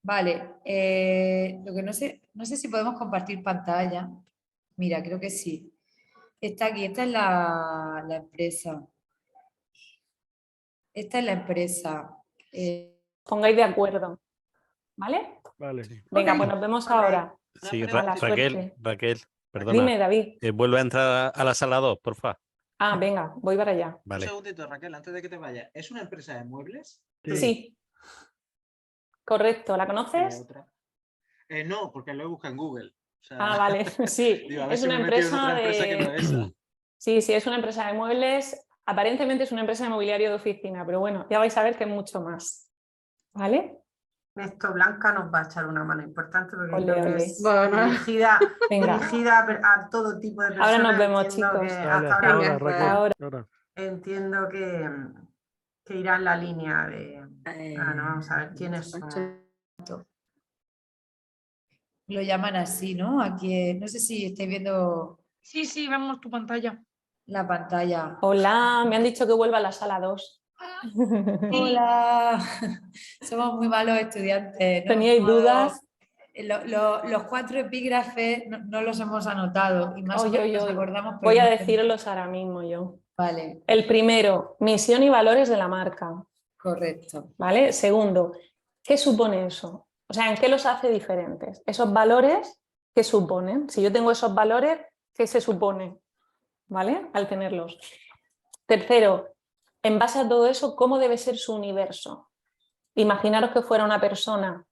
Vale, lo que no sé si podemos compartir pantalla. Mira, creo que sí. Está aquí, esta es la empresa. Esta es la empresa. Pongáis de acuerdo, ¿vale? Vale. Venga, pues nos vemos ahora. Sí, A la suerte. Raquel, perdona. Dime, David. Vuelve a entrar a la sala 2, porfa. Ah, venga, voy para allá. Vale. Un segundito, Raquel, antes de que te vayas. ¿Es una empresa de muebles? Sí. Correcto, ¿la conoces? No, porque lo he buscado en Google. O sea, Ah, vale, sí. digo, a ver Es si una me he metido en empresa otra empresa que no es esa. Sí, sí, es una empresa de muebles. Aparentemente es una empresa de mobiliario de oficina, pero bueno, ya vais a ver que es mucho más. ¿Vale? Esto Blanca nos va a echar una mano importante porque Ole, creo que ole. es Bueno. dirigida Venga. a todo tipo de personas. Ahora nos vemos, Entiendo chicos. que Vale, hasta hasta ahora, ahora, Raquel. Ahora. Entiendo que irá en la línea de... Bueno, vamos a ver quiénes son. Lo llaman así, ¿no? Aquí, no sé si estáis viendo Sí, sí, vemos tu pantalla. la pantalla. Hola, me han dicho que vuelva a la sala 2. Hola, somos muy malos estudiantes. ¿No? ¿Teníais dudas? Los 4 epígrafes no los hemos anotado y más o Oye, menos oye, nos oye. acordamos. pero Voy a no decirlos ahora mismo yo. Vale, El primero, misión y valores de la marca. correcto. ¿Vale? Segundo, ¿qué supone eso? O sea, ¿en qué los hace diferentes? Esos valores, ¿qué suponen? Si yo tengo esos valores, ¿qué se supone? ¿Vale? Al tenerlos. Tercero, en base a todo eso, ¿cómo debe ser su universo? Imaginaros que fuera una persona.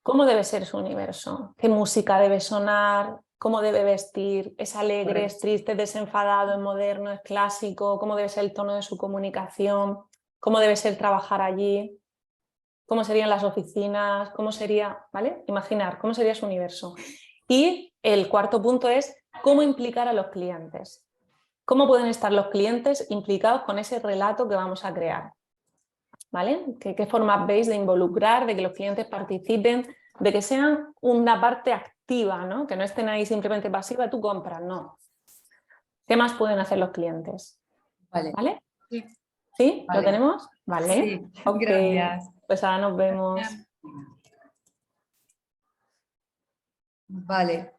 ¿Cómo debe ser su universo? ¿Qué música debe sonar? ¿Cómo debe vestir? ¿Es alegre, es triste, es desenfadado, es moderno, es clásico? ¿Cómo debe ser el tono de su comunicación? ¿Cómo debe ser trabajar allí? ¿Cómo serían las oficinas? ¿Cómo sería? ¿Vale? Imaginar cómo sería su universo. Y el cuarto punto es cómo implicar a los clientes. ¿Cómo pueden estar los clientes implicados con ese relato que vamos a crear? ¿Vale? ¿Qué formas veis de involucrar, de que los clientes participen, de que sean una parte activa, ¿no? Que no estén ahí simplemente pasiva, tú compras, no. ¿Qué más pueden hacer los clientes? Vale. ¿Vale? Sí. ¿Sí? Vale. ¿Lo tenemos? Vale. Sí, Ok. gracias. Pues ahora nos vemos. Vale.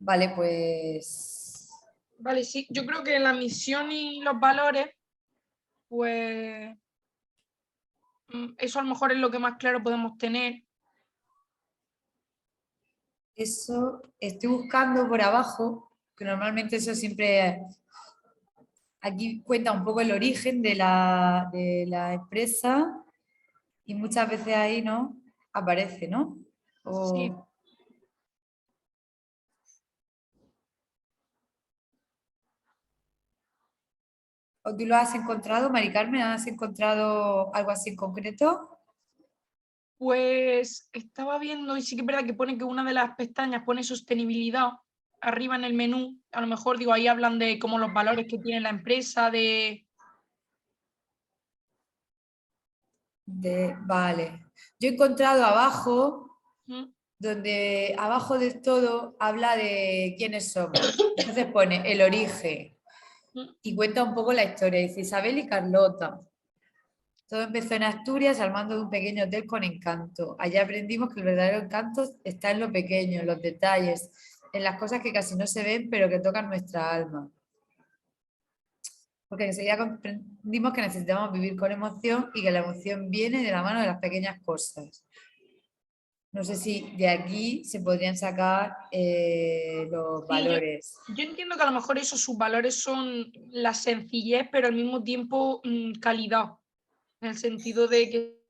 Vale, pues... Vale, sí, yo creo que la misión y los valores, pues eso a lo mejor es lo que más claro podemos tener. Eso estoy buscando por abajo, que normalmente eso siempre... Aquí cuenta un poco el origen de la empresa y muchas veces ahí no aparece, ¿no? Sí. ¿O tú lo has encontrado, Mari Carmen? ¿Has encontrado algo así en concreto? Pues estaba viendo y sí que es verdad que pone que una de las pestañas pone sostenibilidad. arriba en el menú, a lo mejor digo, ahí hablan de como los valores que tiene la empresa, Vale. Yo he encontrado abajo, donde abajo del todo habla de quiénes somos. Entonces pone el origen y cuenta un poco la historia. Dice Isabel y Carlota. Todo empezó en Asturias al mando de un pequeño hotel con encanto. Allí aprendimos que el verdadero encanto está en lo pequeño, en los detalles, en las cosas que casi no se ven pero que tocan nuestra alma. Porque enseguida comprendimos que necesitamos vivir con emoción y que la emoción viene de la mano de las pequeñas cosas. No sé si de aquí se podrían sacar los valores. Yo entiendo que a lo mejor sus valores son la sencillez, pero al mismo tiempo calidad. En el sentido de que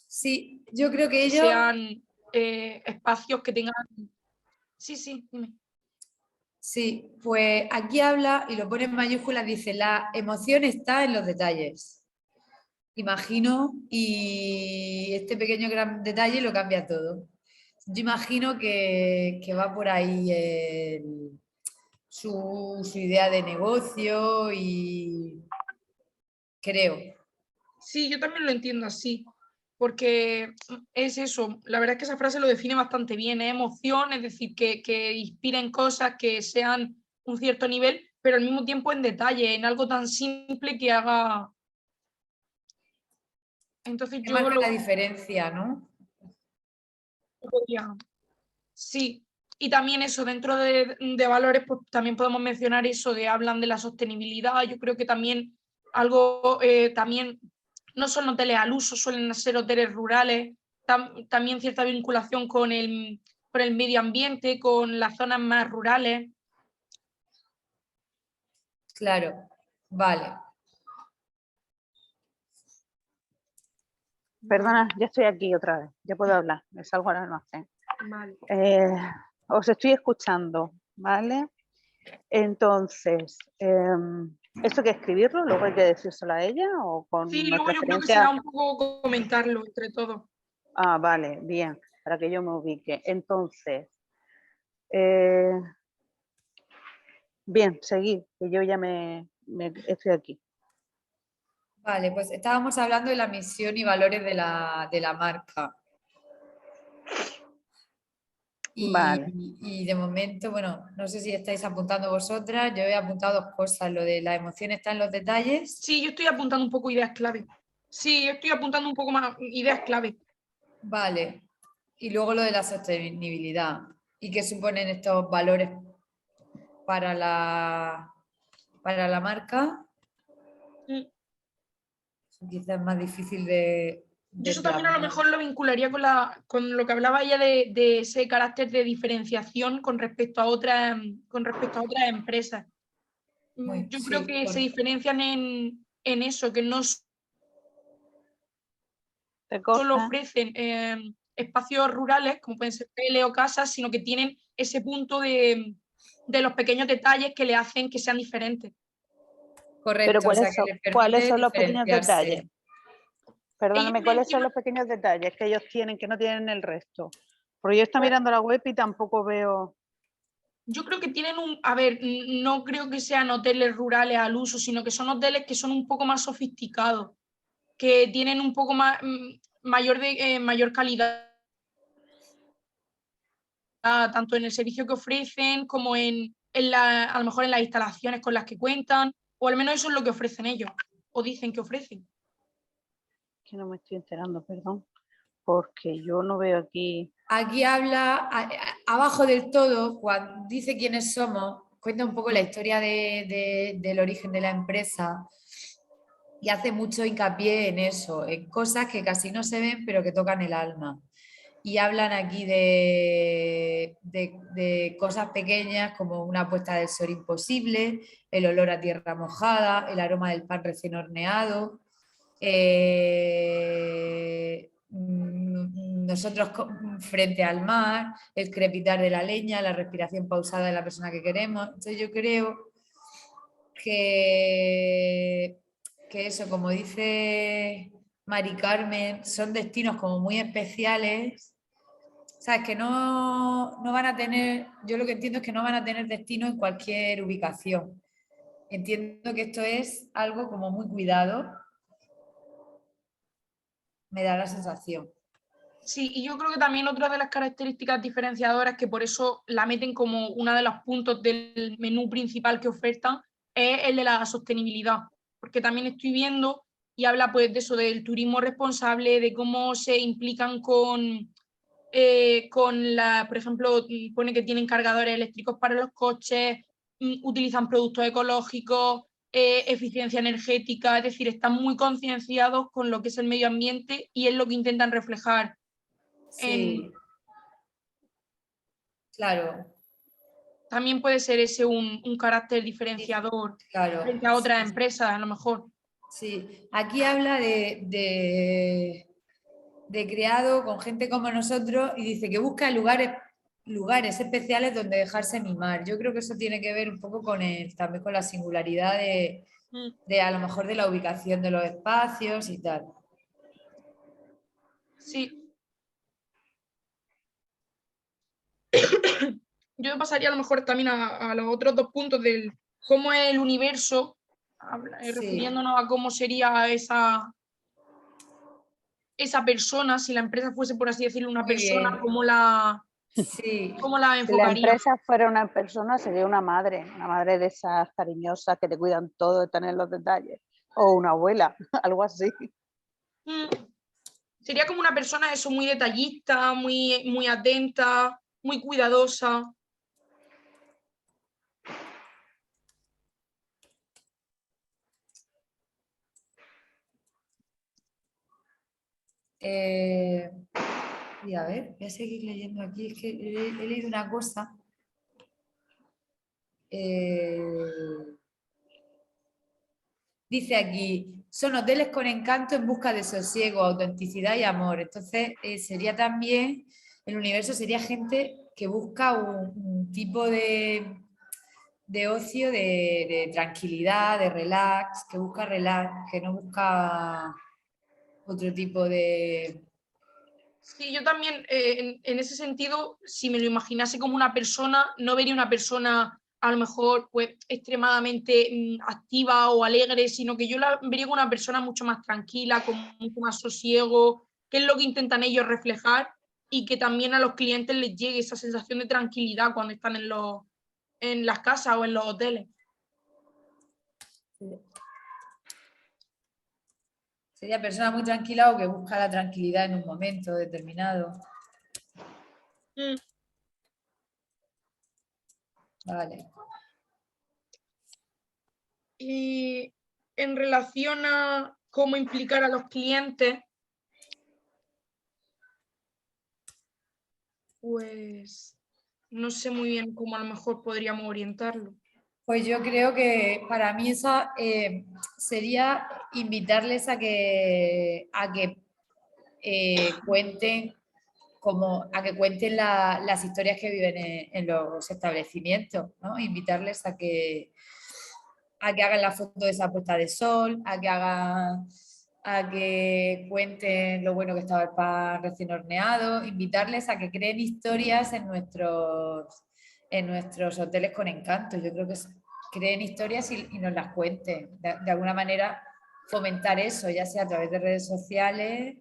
sí, yo creo que ellos sean espacios que tengan... Sí, dime. Sí, pues aquí habla y lo pone en mayúsculas, dice, la emoción está en los detalles. Imagino, y este pequeño gran detalle lo cambia todo. Yo imagino que va por ahí su idea de negocio y creo. Sí, yo también lo entiendo así, porque es eso, la verdad es que esa frase lo define bastante bien, es emoción, es decir, que inspiren cosas, que sean un cierto nivel, pero al mismo tiempo en detalle, en algo tan simple que haga... Entonces que marca la diferencia, ¿no? Sí, y también eso, dentro de valores, pues también podemos mencionar eso de hablan de la sostenibilidad, yo creo que también algo, también no son hoteles al uso, suelen ser hoteles rurales, también cierta vinculación con el medio ambiente, con las zonas más rurales. Claro, vale. Perdona, ya estoy aquí otra vez, ya puedo hablar, me salgo al almacén. Vale. Os estoy escuchando, ¿vale? Entonces, ¿esto hay que escribirlo? ¿Luego hay que decírselo a ella? ¿O con sí, luego yo creo que será un poco comentarlo entre todos. Ah, vale, bien, para que yo me ubique. Entonces, bien, seguid, que yo ya estoy aquí. Vale, pues estábamos hablando de la misión y valores de la marca. Vale. Y de momento, bueno, no sé si estáis apuntando vosotras, yo he apuntado dos cosas, lo de la emoción está en los detalles. Sí, yo estoy apuntando un poco ideas clave. Sí, yo estoy apuntando un poco más ideas clave. Vale, y luego lo de la sostenibilidad. ¿Y qué suponen estos valores para la marca? Quizás es más difícil de... Yo eso también a lo mejor lo vincularía con lo que hablaba ella de ese carácter de diferenciación con respecto a otras empresas. Yo creo que se diferencian en eso, que no solo ofrecen espacios rurales, como pueden ser hoteles o casas, sino que tienen ese punto de los pequeños detalles que le hacen que sean diferentes. Correcto. Pero ¿cuáles son los pequeños detalles? Perdóname, ¿cuáles son los pequeños detalles que ellos tienen que no tienen el resto? Porque yo estoy mirando la web y tampoco veo... Yo creo que tienen a ver, no creo que sean hoteles rurales al uso, sino que son hoteles que son un poco más sofisticados, que tienen un poco más mayor calidad, tanto en el servicio que ofrecen como a lo mejor en las instalaciones con las que cuentan, o al menos eso es lo que ofrecen ellos, o dicen que ofrecen. Que no me estoy enterando, perdón, porque yo no veo aquí... Aquí habla, abajo del todo, cuando dice quiénes somos, cuenta un poco la historia del origen de la empresa y hace mucho hincapié en eso, en cosas que casi no se ven pero que tocan el alma. Y hablan aquí de cosas pequeñas como una puesta del sol imposible, el olor a tierra mojada, el aroma del pan recién horneado. Nosotros frente al mar, el crepitar de la leña, la respiración pausada de la persona que queremos. Entonces yo creo que eso, como dice Mari Carmen, son destinos como muy especiales, sea, es que no van a tener, yo lo que entiendo es que no van a tener destino en cualquier ubicación. Entiendo que esto es algo como muy cuidado. Me da la sensación. Sí, y yo creo que también otra de las características diferenciadoras, que por eso la meten como uno de los puntos del menú principal que ofertan, es el de la sostenibilidad. Porque también estoy viendo y habla pues de eso, del turismo responsable, de cómo se implican con por ejemplo, pone que tienen cargadores eléctricos para los coches, utilizan productos ecológicos, eficiencia energética, es decir, están muy concienciados con lo que es el medio ambiente y es lo que intentan reflejar. Sí. Claro. También puede ser ese un carácter diferenciador frente a otras empresas, a lo mejor. Sí, aquí habla de creado con gente como nosotros y dice que busca lugares especiales donde dejarse mimar. Yo creo que eso tiene que ver un poco también con la singularidad de a lo mejor de la ubicación de los espacios y tal. Sí. Yo pasaría a lo mejor también a los otros dos puntos del cómo es el universo, refiriéndonos a cómo sería esa persona, si la empresa fuese, por así decirlo, una persona, cómo la enfocaría. Si la empresa fuera una persona, sería una madre de esas cariñosas que te cuidan todo, están en los detalles, o una abuela, algo así. Sería como una persona eso, muy detallista, muy atenta, muy cuidadosa. Y a ver, voy a seguir leyendo aquí, es que he leído una cosa. Dice aquí, son hoteles con encanto en busca de sosiego, autenticidad y amor. Entonces, sería también, el universo sería gente que busca un tipo de ocio, de tranquilidad, de relax, que busca relax, que no busca otro tipo de... Sí, yo también, en ese sentido, si me lo imaginase como una persona, no vería una persona a lo mejor pues extremadamente activa o alegre, sino que yo la vería como una persona mucho más tranquila, con mucho más sosiego, que es lo que intentan ellos reflejar y que también a los clientes les llegue esa sensación de tranquilidad cuando están en las casas o en los hoteles. Sí. Sería persona muy tranquila o que busca la tranquilidad en un momento determinado. Vale. Y en relación a cómo implicar a los clientes, pues no sé muy bien cómo a lo mejor podríamos orientarlo. Pues yo creo que para mí esa sería invitarles a que cuenten las historias que viven en los establecimientos, ¿no? Invitarles a que hagan la foto de esa puesta de sol, a que cuenten lo bueno que estaba el pan recién horneado, invitarles a que creen historias en nuestros hoteles con encanto. Yo creo que creen historias y nos las cuenten. De alguna manera fomentar eso, ya sea a través de redes sociales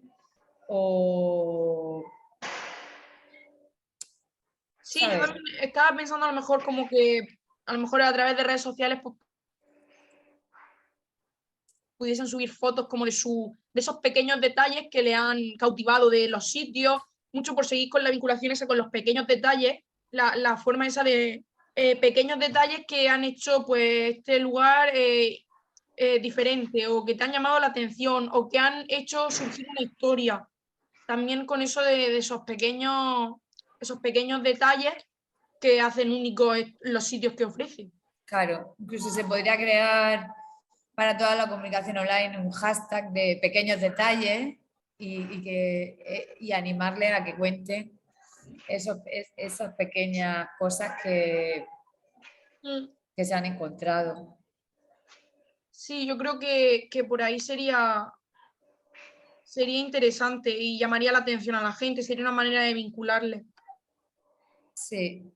o... Sí, yo también estaba pensando a lo mejor como que a lo mejor a través de redes sociales pues, pudiesen subir fotos como de esos pequeños detalles que le han cautivado de los sitios, mucho por seguir con la vinculación esa con los pequeños detalles, la forma esa de pequeños detalles que han hecho pues este lugar diferente o que te han llamado la atención o que han hecho surgir una historia. También con eso de esos pequeños detalles que hacen únicos los sitios que ofrecen. Claro, incluso se podría crear para toda la comunicación online un hashtag de pequeños detalles y animarle a que cuenten esas pequeñas cosas que se han encontrado. Sí, yo creo que por ahí sería interesante y llamaría la atención a la gente, sería una manera de vincularle. Sí.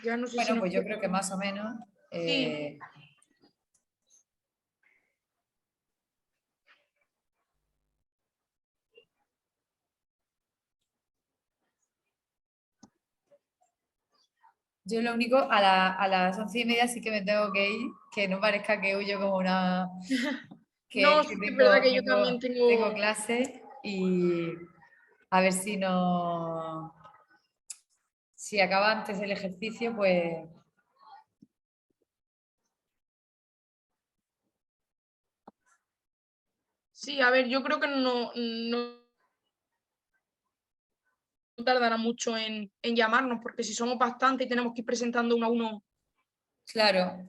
Ya no sé Bueno, si pues yo creo que más o menos. Sí. Yo lo único, a las 11:30 sí que me tengo que ir, que no parezca que huyo como una... No, sí que es verdad que yo también tengo clase y a ver si no... Si acaba antes el ejercicio, pues... Sí, a ver, yo creo que no tardará mucho en llamarnos, porque si somos bastantes y tenemos que ir presentando uno a uno. Claro.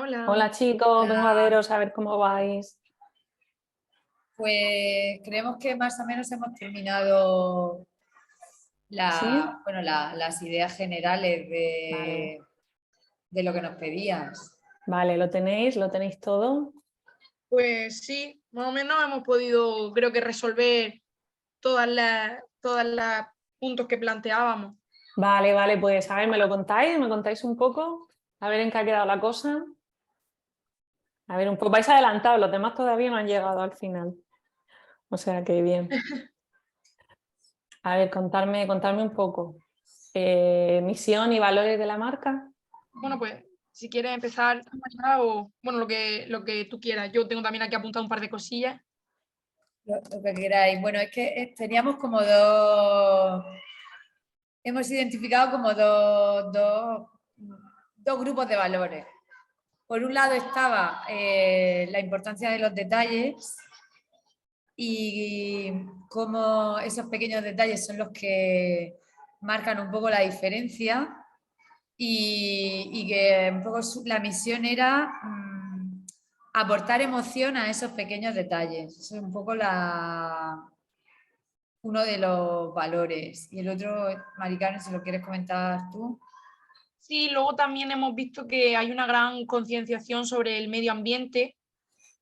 Hola. Hola chicos, vengo a veros a ver cómo vais. Pues creemos que más o menos hemos terminado bueno, las ideas generales de lo que nos pedías. Vale, ¿lo tenéis todo? Pues sí, más o menos hemos podido, creo que, resolver todas las puntos que planteábamos. Vale, pues a ver, ¿me contáis un poco? A ver en qué ha quedado la cosa. A ver, un poco, vais adelantados, los demás todavía no han llegado al final. O sea que bien. A ver, contarme un poco. Misión y valores de la marca. Bueno, pues si quieres empezar o bueno, lo que tú quieras. Yo tengo también aquí apuntado un par de cosillas. Lo que queráis. Bueno, es que teníamos como dos... Hemos identificado como dos grupos de valores. Por un lado estaba la importancia de los detalles y cómo esos pequeños detalles son los que marcan un poco la diferencia y que un poco la misión era aportar emoción a esos pequeños detalles. Eso es un poco uno de los valores. Y el otro, Mari Carmen, si lo quieres comentar tú. Sí, luego también hemos visto que hay una gran concienciación sobre el medio ambiente.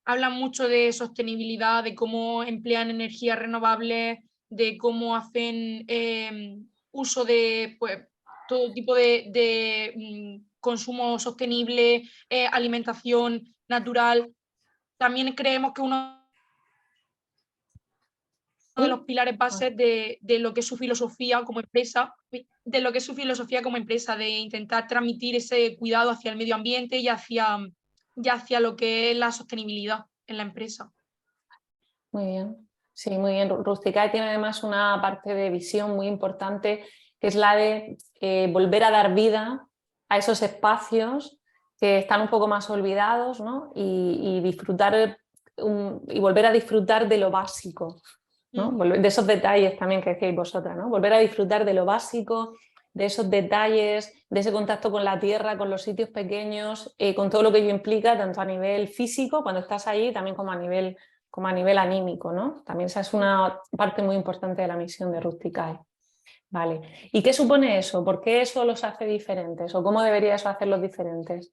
Hablan mucho de sostenibilidad, de cómo emplean energías renovables, de cómo hacen uso de pues, todo tipo de consumo sostenible, alimentación natural. También creemos que uno de los pilares bases de lo que es su filosofía como empresa, de intentar transmitir ese cuidado hacia el medio ambiente y hacia lo que es la sostenibilidad en la empresa. Muy bien, sí, muy bien. Rusticae tiene además una parte de visión muy importante, que es la de volver a dar vida a esos espacios que están un poco más olvidados, ¿no? y disfrutar y volver a disfrutar de lo básico, ¿no? De esos detalles también que decíais vosotras, ¿no? Volver a disfrutar de lo básico, de esos detalles, de ese contacto con la tierra, con los sitios pequeños, con todo lo que ello implica, tanto a nivel físico, cuando estás allí, también como a nivel anímico, ¿no? También esa es una parte muy importante de la misión de Rusticae. Vale. ¿Y qué supone eso? ¿Por qué eso los hace diferentes? ¿O cómo debería eso hacerlos diferentes?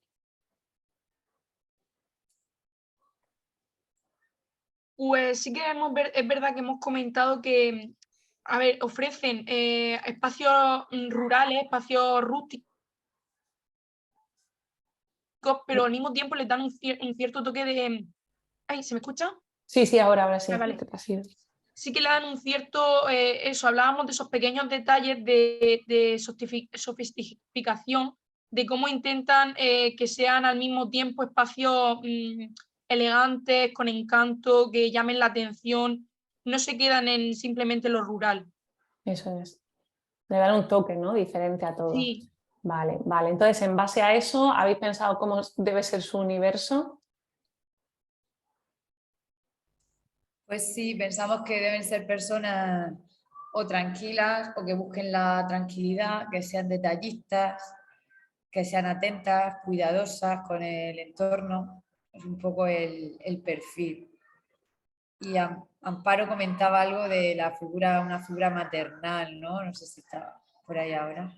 Pues sí que es verdad que hemos comentado que, a ver, ofrecen espacios rurales, espacios rústicos, pero al mismo tiempo les dan un cierto toque de... Ay, ¿se me escucha? Sí, ahora sí. Ah, vale. sí que le dan un cierto, eso, hablábamos de esos pequeños detalles de sofisticación, de cómo intentan que sean al mismo tiempo espacios elegantes, con encanto, que llamen la atención, no se quedan en simplemente lo rural. Eso es. Le dan un toque, ¿no? Diferente a todo. Sí. Vale, vale. Entonces, en base a eso, ¿habéis pensado cómo debe ser su universo? Pues sí, pensamos que deben ser personas o tranquilas o que busquen la tranquilidad, que sean detallistas, que sean atentas, cuidadosas con el entorno. Es un poco el perfil. Y Amparo comentaba algo de la figura, una figura maternal, ¿no? No sé si está por ahí ahora.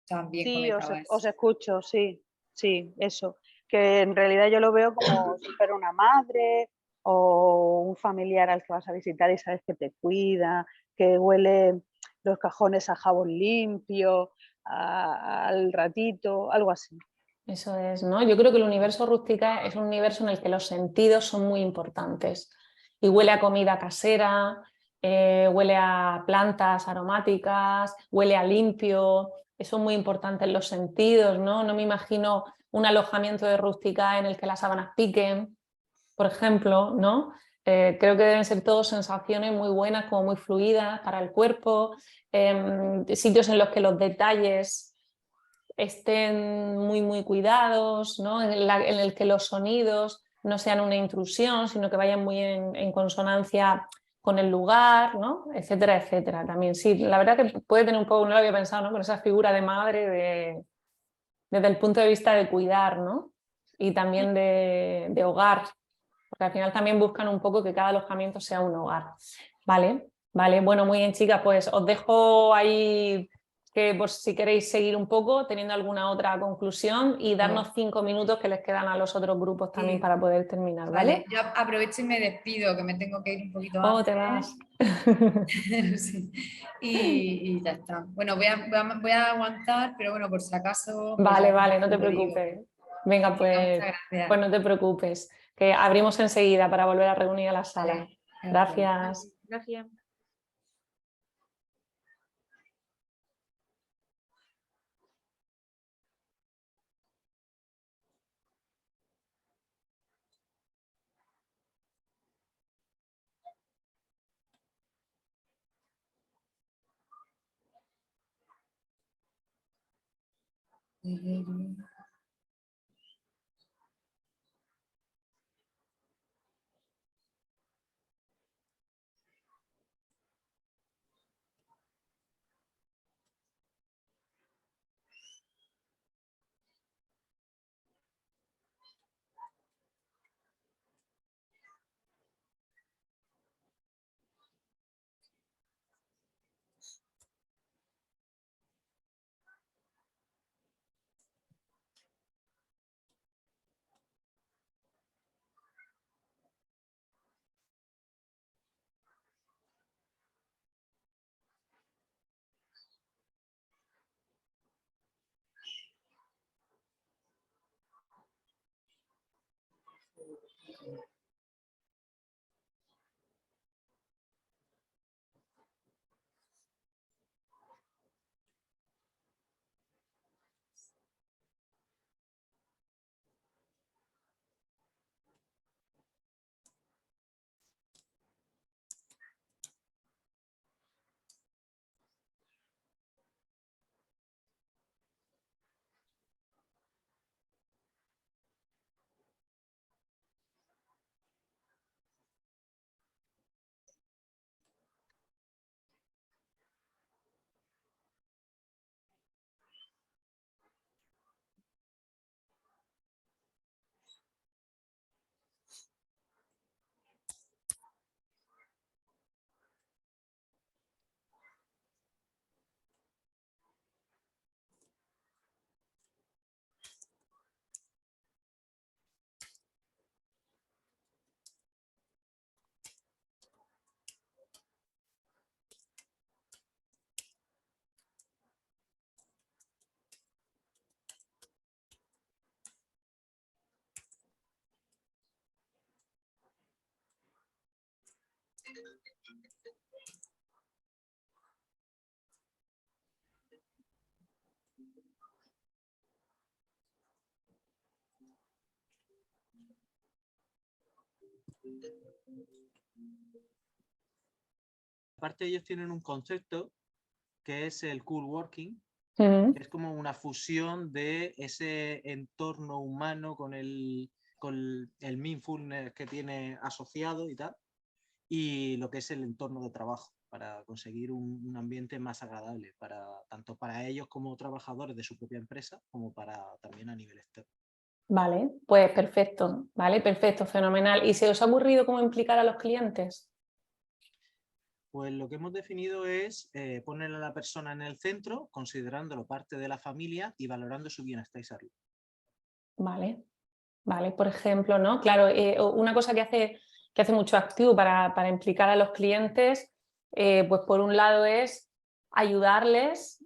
También Sí, comentaba eso. os escucho, sí, sí, eso. Que en realidad yo lo veo como si fuera una madre o un familiar al que vas a visitar y sabes que te cuida, que huele los cajones a jabón limpio, al ratito, algo así. Eso es, ¿no? Yo creo que el universo rústica es un universo en el que los sentidos son muy importantes. Y huele a comida casera, huele a plantas aromáticas, huele a limpio. Eso es muy importante en los sentidos, ¿no? No me imagino un alojamiento de rústica en el que las sábanas piquen, por ejemplo, ¿no? Creo que deben ser todas sensaciones muy buenas, como muy fluidas para el cuerpo, sitios en los que los detalles estén muy cuidados, ¿no? En el que los sonidos no sean una intrusión, sino que vayan muy en consonancia con el lugar, ¿no? Etcétera, etcétera. También sí, la verdad que puede tener un poco, no lo había pensado, ¿no? Con esa figura de madre desde el punto de vista de cuidar, ¿no? Y también de hogar, porque al final también buscan un poco que cada alojamiento sea un hogar. Vale, vale, bueno, muy bien, chicas, pues os dejo ahí que pues, si queréis seguir un poco teniendo alguna otra conclusión y darnos 5 minutos que les quedan a los otros grupos también para poder terminar, ¿vale? Yo aprovecho y me despido, que me tengo que ir un poquito antes. Oh, te vas. Sí. Y ya está. Bueno, voy a aguantar, pero bueno, por si acaso... Pues Vale, ya vale, no te lo digo. preocupes. Venga, pues, Muchas gracias. pues no te preocupes, que abrimos enseguida para volver a reunir a la sala. Vale, Gracias. Gracias. Aparte ellos tienen un concepto que es el cool working, Ujú. que es como una fusión de ese entorno humano con el mindfulness que tiene asociado y tal, y lo que es el entorno de trabajo, para conseguir un ambiente más agradable, tanto para ellos como trabajadores de su propia empresa, como para también a nivel externo. Vale, pues perfecto, vale, perfecto, fenomenal. ¿Y se os ha ocurrido cómo implicar a los clientes? Pues lo que hemos definido es poner a la persona en el centro, considerándolo parte de la familia y valorando su bienestar y salud. Vale, vale, por ejemplo, ¿no? Claro, una cosa que hace mucho Actiu para implicar a los clientes, pues por un lado es ayudarles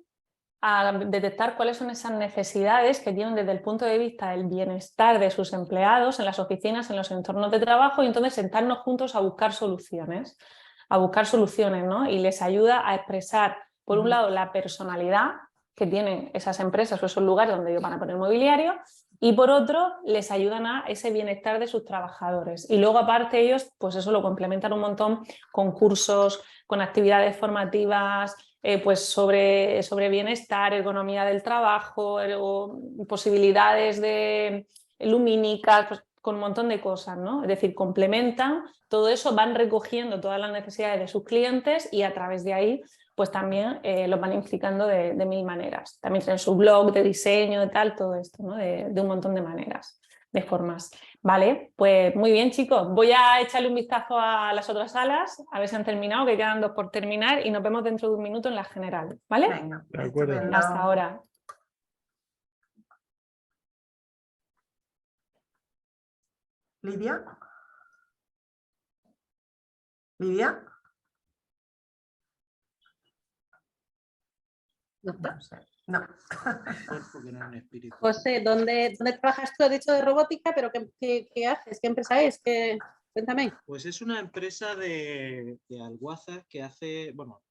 a detectar cuáles son esas necesidades que tienen desde el punto de vista del bienestar de sus empleados en las oficinas, en los entornos de trabajo, y entonces sentarnos juntos a buscar soluciones, ¿no? Y les ayuda a expresar, por un lado, la personalidad que tienen esas empresas o esos lugares donde ellos van a poner mobiliario, y por otro, les ayudan a ese bienestar de sus trabajadores. Y luego, aparte, ellos, pues eso lo complementan un montón con cursos, con actividades formativas, pues sobre bienestar, ergonomía del trabajo, posibilidades lumínicas, pues con un montón de cosas, ¿no? Es decir, complementan todo eso, van recogiendo todas las necesidades de sus clientes y a través de ahí pues también los van implicando de mil maneras. También tienen su blog de diseño, de tal, todo esto, ¿no? De un montón de maneras, de formas. Vale, pues muy bien, chicos. Voy a echarle un vistazo a las otras salas, a ver si han terminado, que quedan 2 por terminar, y nos vemos dentro de un minuto en la general, ¿vale? Venga, De acuerdo. estupendo. Hasta ahora. ¿Lidia? ¿Lidia? ¿No está? No sé. No. Porque no es un espíritu. José, ¿dónde trabajas tú? Has dicho de robótica, pero ¿qué haces? ¿Qué empresa es? Cuéntame. Pues es una empresa de Alguazas que hace, bueno,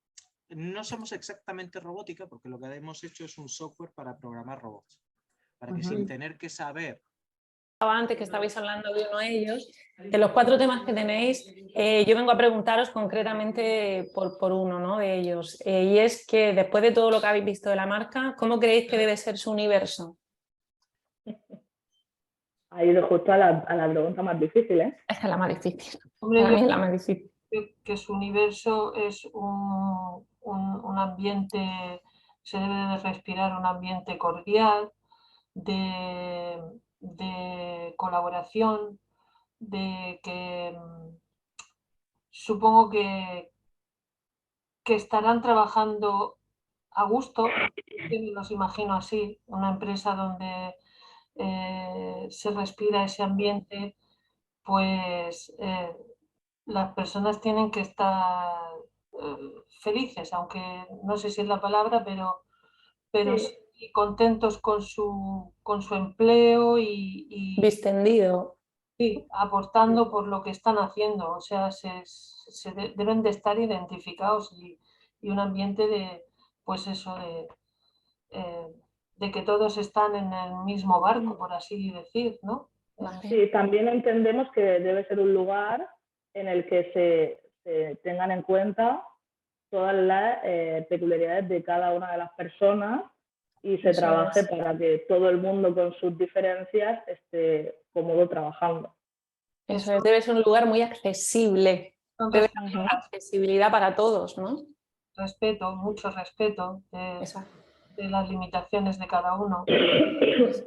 no somos exactamente robótica porque lo que hemos hecho es un software para programar robots, para que sin tener que saber. Antes que estabais hablando de uno de ellos, de los 4 temas que tenéis, yo vengo a preguntaros concretamente por uno, ¿no? De ellos, y es que después de todo lo que habéis visto de la marca, ¿cómo creéis que debe ser su universo? Ha ido justo a la pregunta más difícil, ¿eh? Es que es la más difícil. Hombre, Para yo mí es la más difícil. creo que su universo es un ambiente, se debe de respirar un ambiente cordial, de colaboración, de que supongo que estarán trabajando a gusto, yo me los imagino así, una empresa donde se respira ese ambiente, pues las personas tienen que estar felices, aunque no sé si es la palabra, pero Sí. sí contentos con su empleo y Distendido. sí, aportando por lo que están haciendo. O sea, deben de estar identificados y un ambiente de, pues eso, de que todos están en el mismo barco, por así decir, ¿no? Sí, también entendemos que debe ser un lugar en el que se tengan en cuenta todas las peculiaridades de cada una de las personas y se Eso trabaje es. para que todo el mundo con sus diferencias esté cómodo trabajando. Eso es, debe ser un lugar muy accesible. Debe haber accesibilidad para todos, ¿no? Respeto, mucho respeto de las limitaciones de cada uno.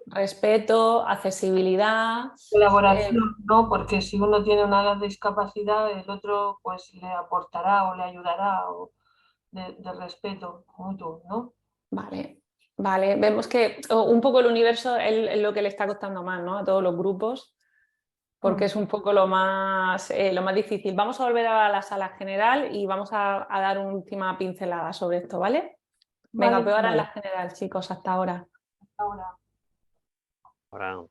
Respeto, accesibilidad. Colaboración, ¿no? Porque si uno tiene una discapacidad, el otro pues le aportará o le ayudará, o de respeto mutuo, ¿no? Vale, vale. Vemos que un poco el universo es lo que le está costando más, ¿no? A todos los grupos, porque es un poco lo más difícil. Vamos a volver a la sala general y vamos a dar una última pincelada sobre esto, ¿vale? Venga, Vale. peor ahora en la general, chicos, hasta ahora. Hasta ahora. Ahora.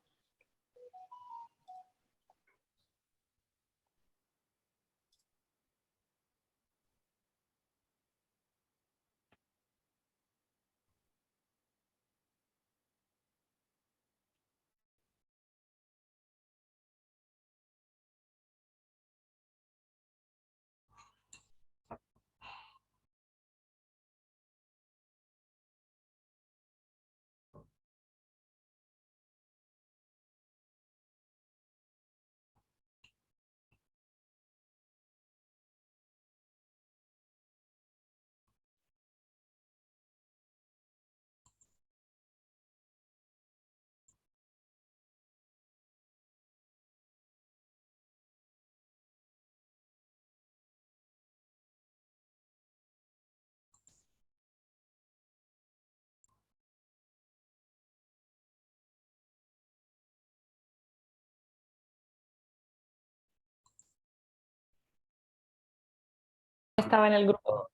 estaba en el grupo?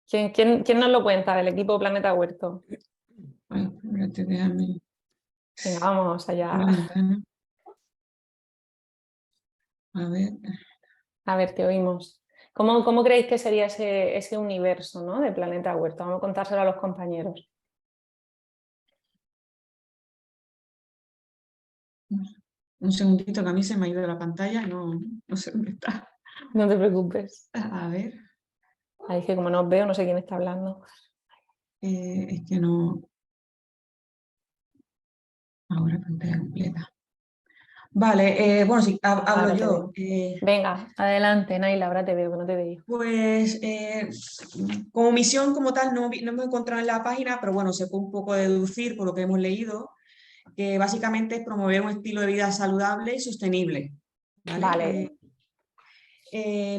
¿Quién nos lo cuenta del equipo Planeta Huerto? Ay, espérate, déjame. Venga, vamos allá. A ver, te oímos. ¿Cómo creéis que sería ese universo, ¿no?, de Planeta Huerto? Vamos a contárselo a los compañeros. Un segundito, que a mí se me ha ido la pantalla, no sé dónde está. No te preocupes. A ver. Ay, es que como no os veo, no sé quién está hablando. Es que no... Ahora pantalla completa. Vale, bueno, sí, hablo yo. Venga, adelante, Naila, ahora te veo, que no te veía. Pues como misión como tal no me he encontrado en la página, pero bueno, se puede un poco deducir por lo que hemos leído, que básicamente es promover un estilo de vida saludable y sostenible. ¿Vale?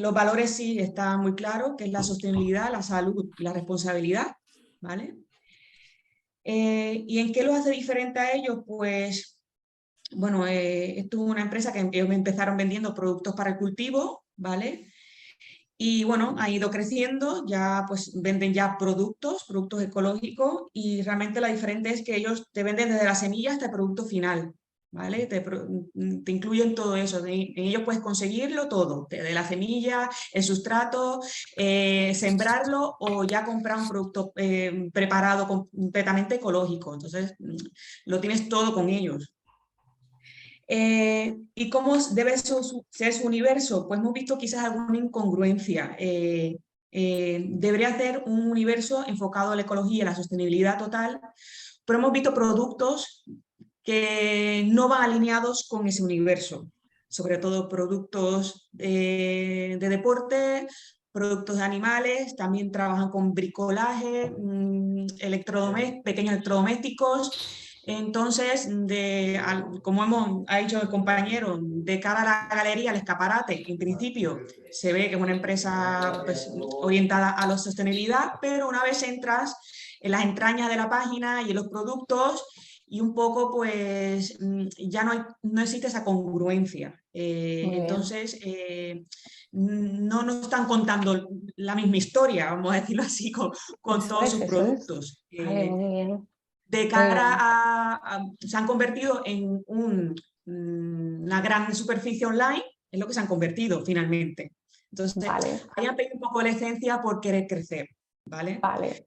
Los valores sí están muy claros, que es la sostenibilidad, la salud y la responsabilidad. ¿Vale? ¿Y en qué los hace diferente a ellos? Pues, bueno, esto es una empresa que ellos empezaron vendiendo productos para el cultivo, ¿vale? Y bueno, ha ido creciendo, ya pues venden ya productos ecológicos, y realmente la diferencia es que ellos te venden desde la semilla hasta el producto final, ¿vale? Te incluyen todo eso, en ellos puedes conseguirlo todo, desde la semilla, el sustrato, sembrarlo o ya comprar un producto preparado completamente ecológico, entonces lo tienes todo con ellos. ¿Y cómo debe ser su universo? Pues hemos visto quizás alguna incongruencia. Debería ser un universo enfocado a la ecología y a la sostenibilidad total, pero hemos visto productos que no van alineados con ese universo, sobre todo productos de deporte, productos de animales, también trabajan con bricolaje, pequeños electrodomésticos. Entonces, como ha dicho el compañero, de cara a la galería, al escaparate, en principio se ve que es una empresa pues, orientada a la sostenibilidad, pero una vez entras en las entrañas de la página y en los productos, y un poco pues ya no existe esa congruencia. Entonces, no nos están contando la misma historia, vamos a decirlo así, con todos sus productos. Vale, muy bien. De cara se han convertido en una gran superficie online, es lo que se han convertido finalmente. Entonces, ahí han perdido un poco la esencia por querer crecer, ¿vale? Vale,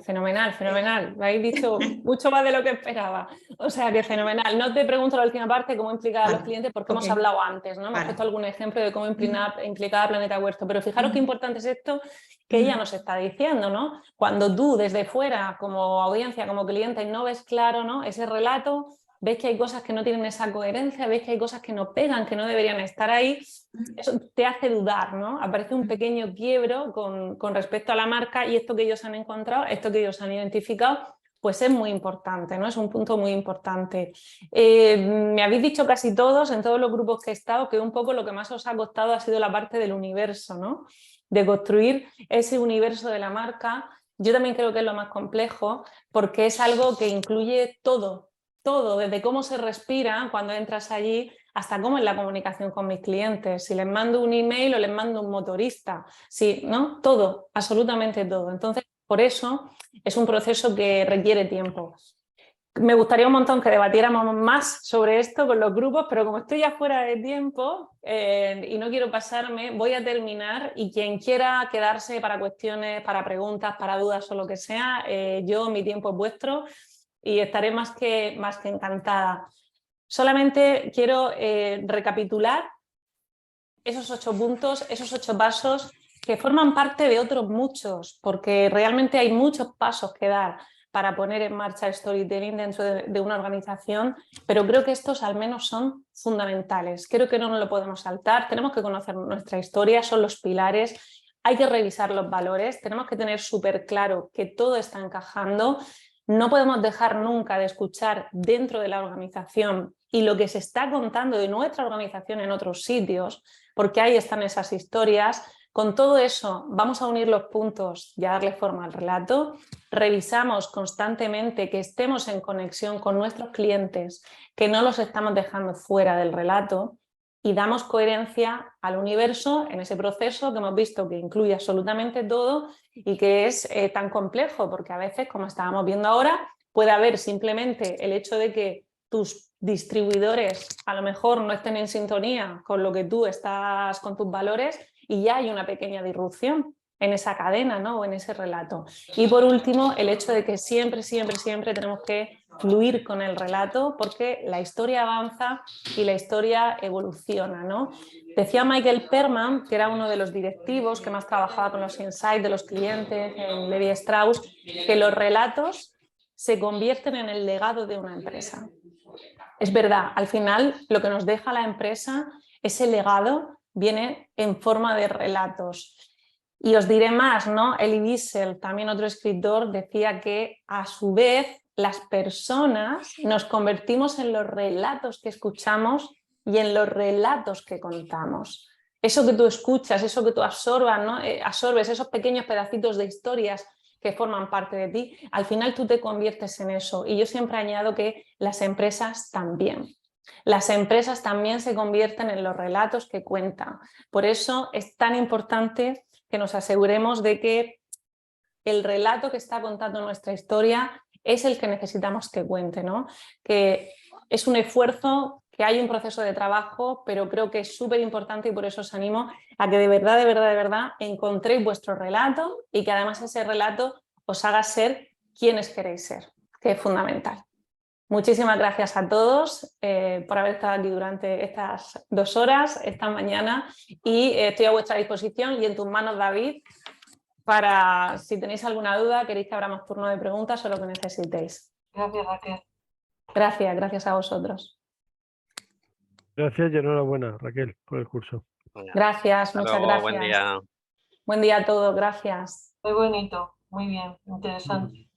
fenomenal. Lo habéis dicho mucho más de lo que esperaba. O sea, que fenomenal. No te pregunto la última parte, cómo implicar a los clientes, porque hemos hablado antes, ¿no? Hemos puesto algún ejemplo de cómo implicaba Planeta Huerto, pero fijaros qué importante es esto que ella nos está diciendo, ¿no? Cuando tú desde fuera, como audiencia, como cliente, no ves claro, ¿no?, ese relato, ves que hay cosas que no tienen esa coherencia, ves que hay cosas que no pegan, que no deberían estar ahí, eso te hace dudar, ¿no? Aparece un pequeño quiebro con respecto a la marca, y esto que ellos han encontrado, esto que ellos han identificado, pues es muy importante, ¿no? Es un punto muy importante. Me habéis dicho casi todos, en todos los grupos que he estado, que un poco lo que más os ha costado ha sido la parte del universo, ¿no? De construir ese universo de la marca. Yo también creo que es lo más complejo, porque es algo que incluye todo, desde cómo se respira cuando entras allí hasta cómo es la comunicación con mis clientes, si les mando un email o les mando un motorista, ¿no? Todo, absolutamente todo. Entonces, por eso es un proceso que requiere tiempo. Me gustaría un montón que debatiéramos más sobre esto con los grupos, pero como estoy ya fuera de tiempo y no quiero pasarme, voy a terminar, y quien quiera quedarse para cuestiones, para preguntas, para dudas o lo que sea, mi tiempo es vuestro y estaré más que encantada. Solamente quiero recapitular esos 8 puntos, esos 8 pasos que forman parte de otros muchos, porque realmente hay muchos pasos que dar para poner en marcha el storytelling dentro de una organización, pero creo que estos al menos son fundamentales. Creo que no nos lo podemos saltar, tenemos que conocer nuestra historia, son los pilares, hay que revisar los valores, tenemos que tener súper claro que todo está encajando. No podemos dejar nunca de escuchar dentro de la organización y lo que se está contando de nuestra organización en otros sitios, porque ahí están esas historias. Con todo eso vamos a unir los puntos y a darle forma al relato. Revisamos constantemente que estemos en conexión con nuestros clientes, que no los estamos dejando fuera del relato. y damos coherencia al universo en ese proceso que hemos visto que incluye absolutamente todo y que es tan complejo, porque a veces, como estábamos viendo ahora, puede haber simplemente el hecho de que tus distribuidores a lo mejor no estén en sintonía con lo que tú estás, con tus valores, y ya hay una pequeña disrupción en esa cadena, ¿no? O en ese relato. Y por último, el hecho de que siempre, siempre, siempre tenemos que fluir con el relato, porque la historia avanza y la historia evoluciona, ¿no? Decía Michael Perman, que era uno de los directivos que más trabajaba con los insights de los clientes en Levi Strauss, que los relatos se convierten en el legado de una empresa. Es verdad, al final lo que nos deja la empresa, ese legado, viene en forma de relatos. Y os diré más, ¿no? Elie Wiesel, también otro escritor, decía que a su vez las personas nos convertimos en los relatos que escuchamos y en los relatos que contamos. Eso que tú escuchas, eso que tú absorbas, ¿no? Absorbes esos pequeños pedacitos de historias que forman parte de ti, al final tú te conviertes en eso. Y yo siempre añado que las empresas también. Las empresas también se convierten en los relatos que cuentan. Por eso es tan importante que nos aseguremos de que el relato que está contando nuestra historia es el que necesitamos que cuente, ¿no? Que es un esfuerzo, que hay un proceso de trabajo, pero creo que es súper importante y por eso os animo a que de verdad encontréis vuestro relato y que además ese relato os haga ser quienes queréis ser, que es fundamental. Muchísimas gracias a todos por haber estado aquí durante estas 2 horas, esta mañana, y estoy a vuestra disposición y en tus manos, David, para si tenéis alguna duda, queréis que abramos turno de preguntas o lo que necesitéis. Gracias, Raquel. Gracias a vosotros. Gracias y enhorabuena, Raquel, por el curso. Gracias, muchas gracias. Buen día. Buen día a todos, gracias. Muy bonito, muy bien, interesante.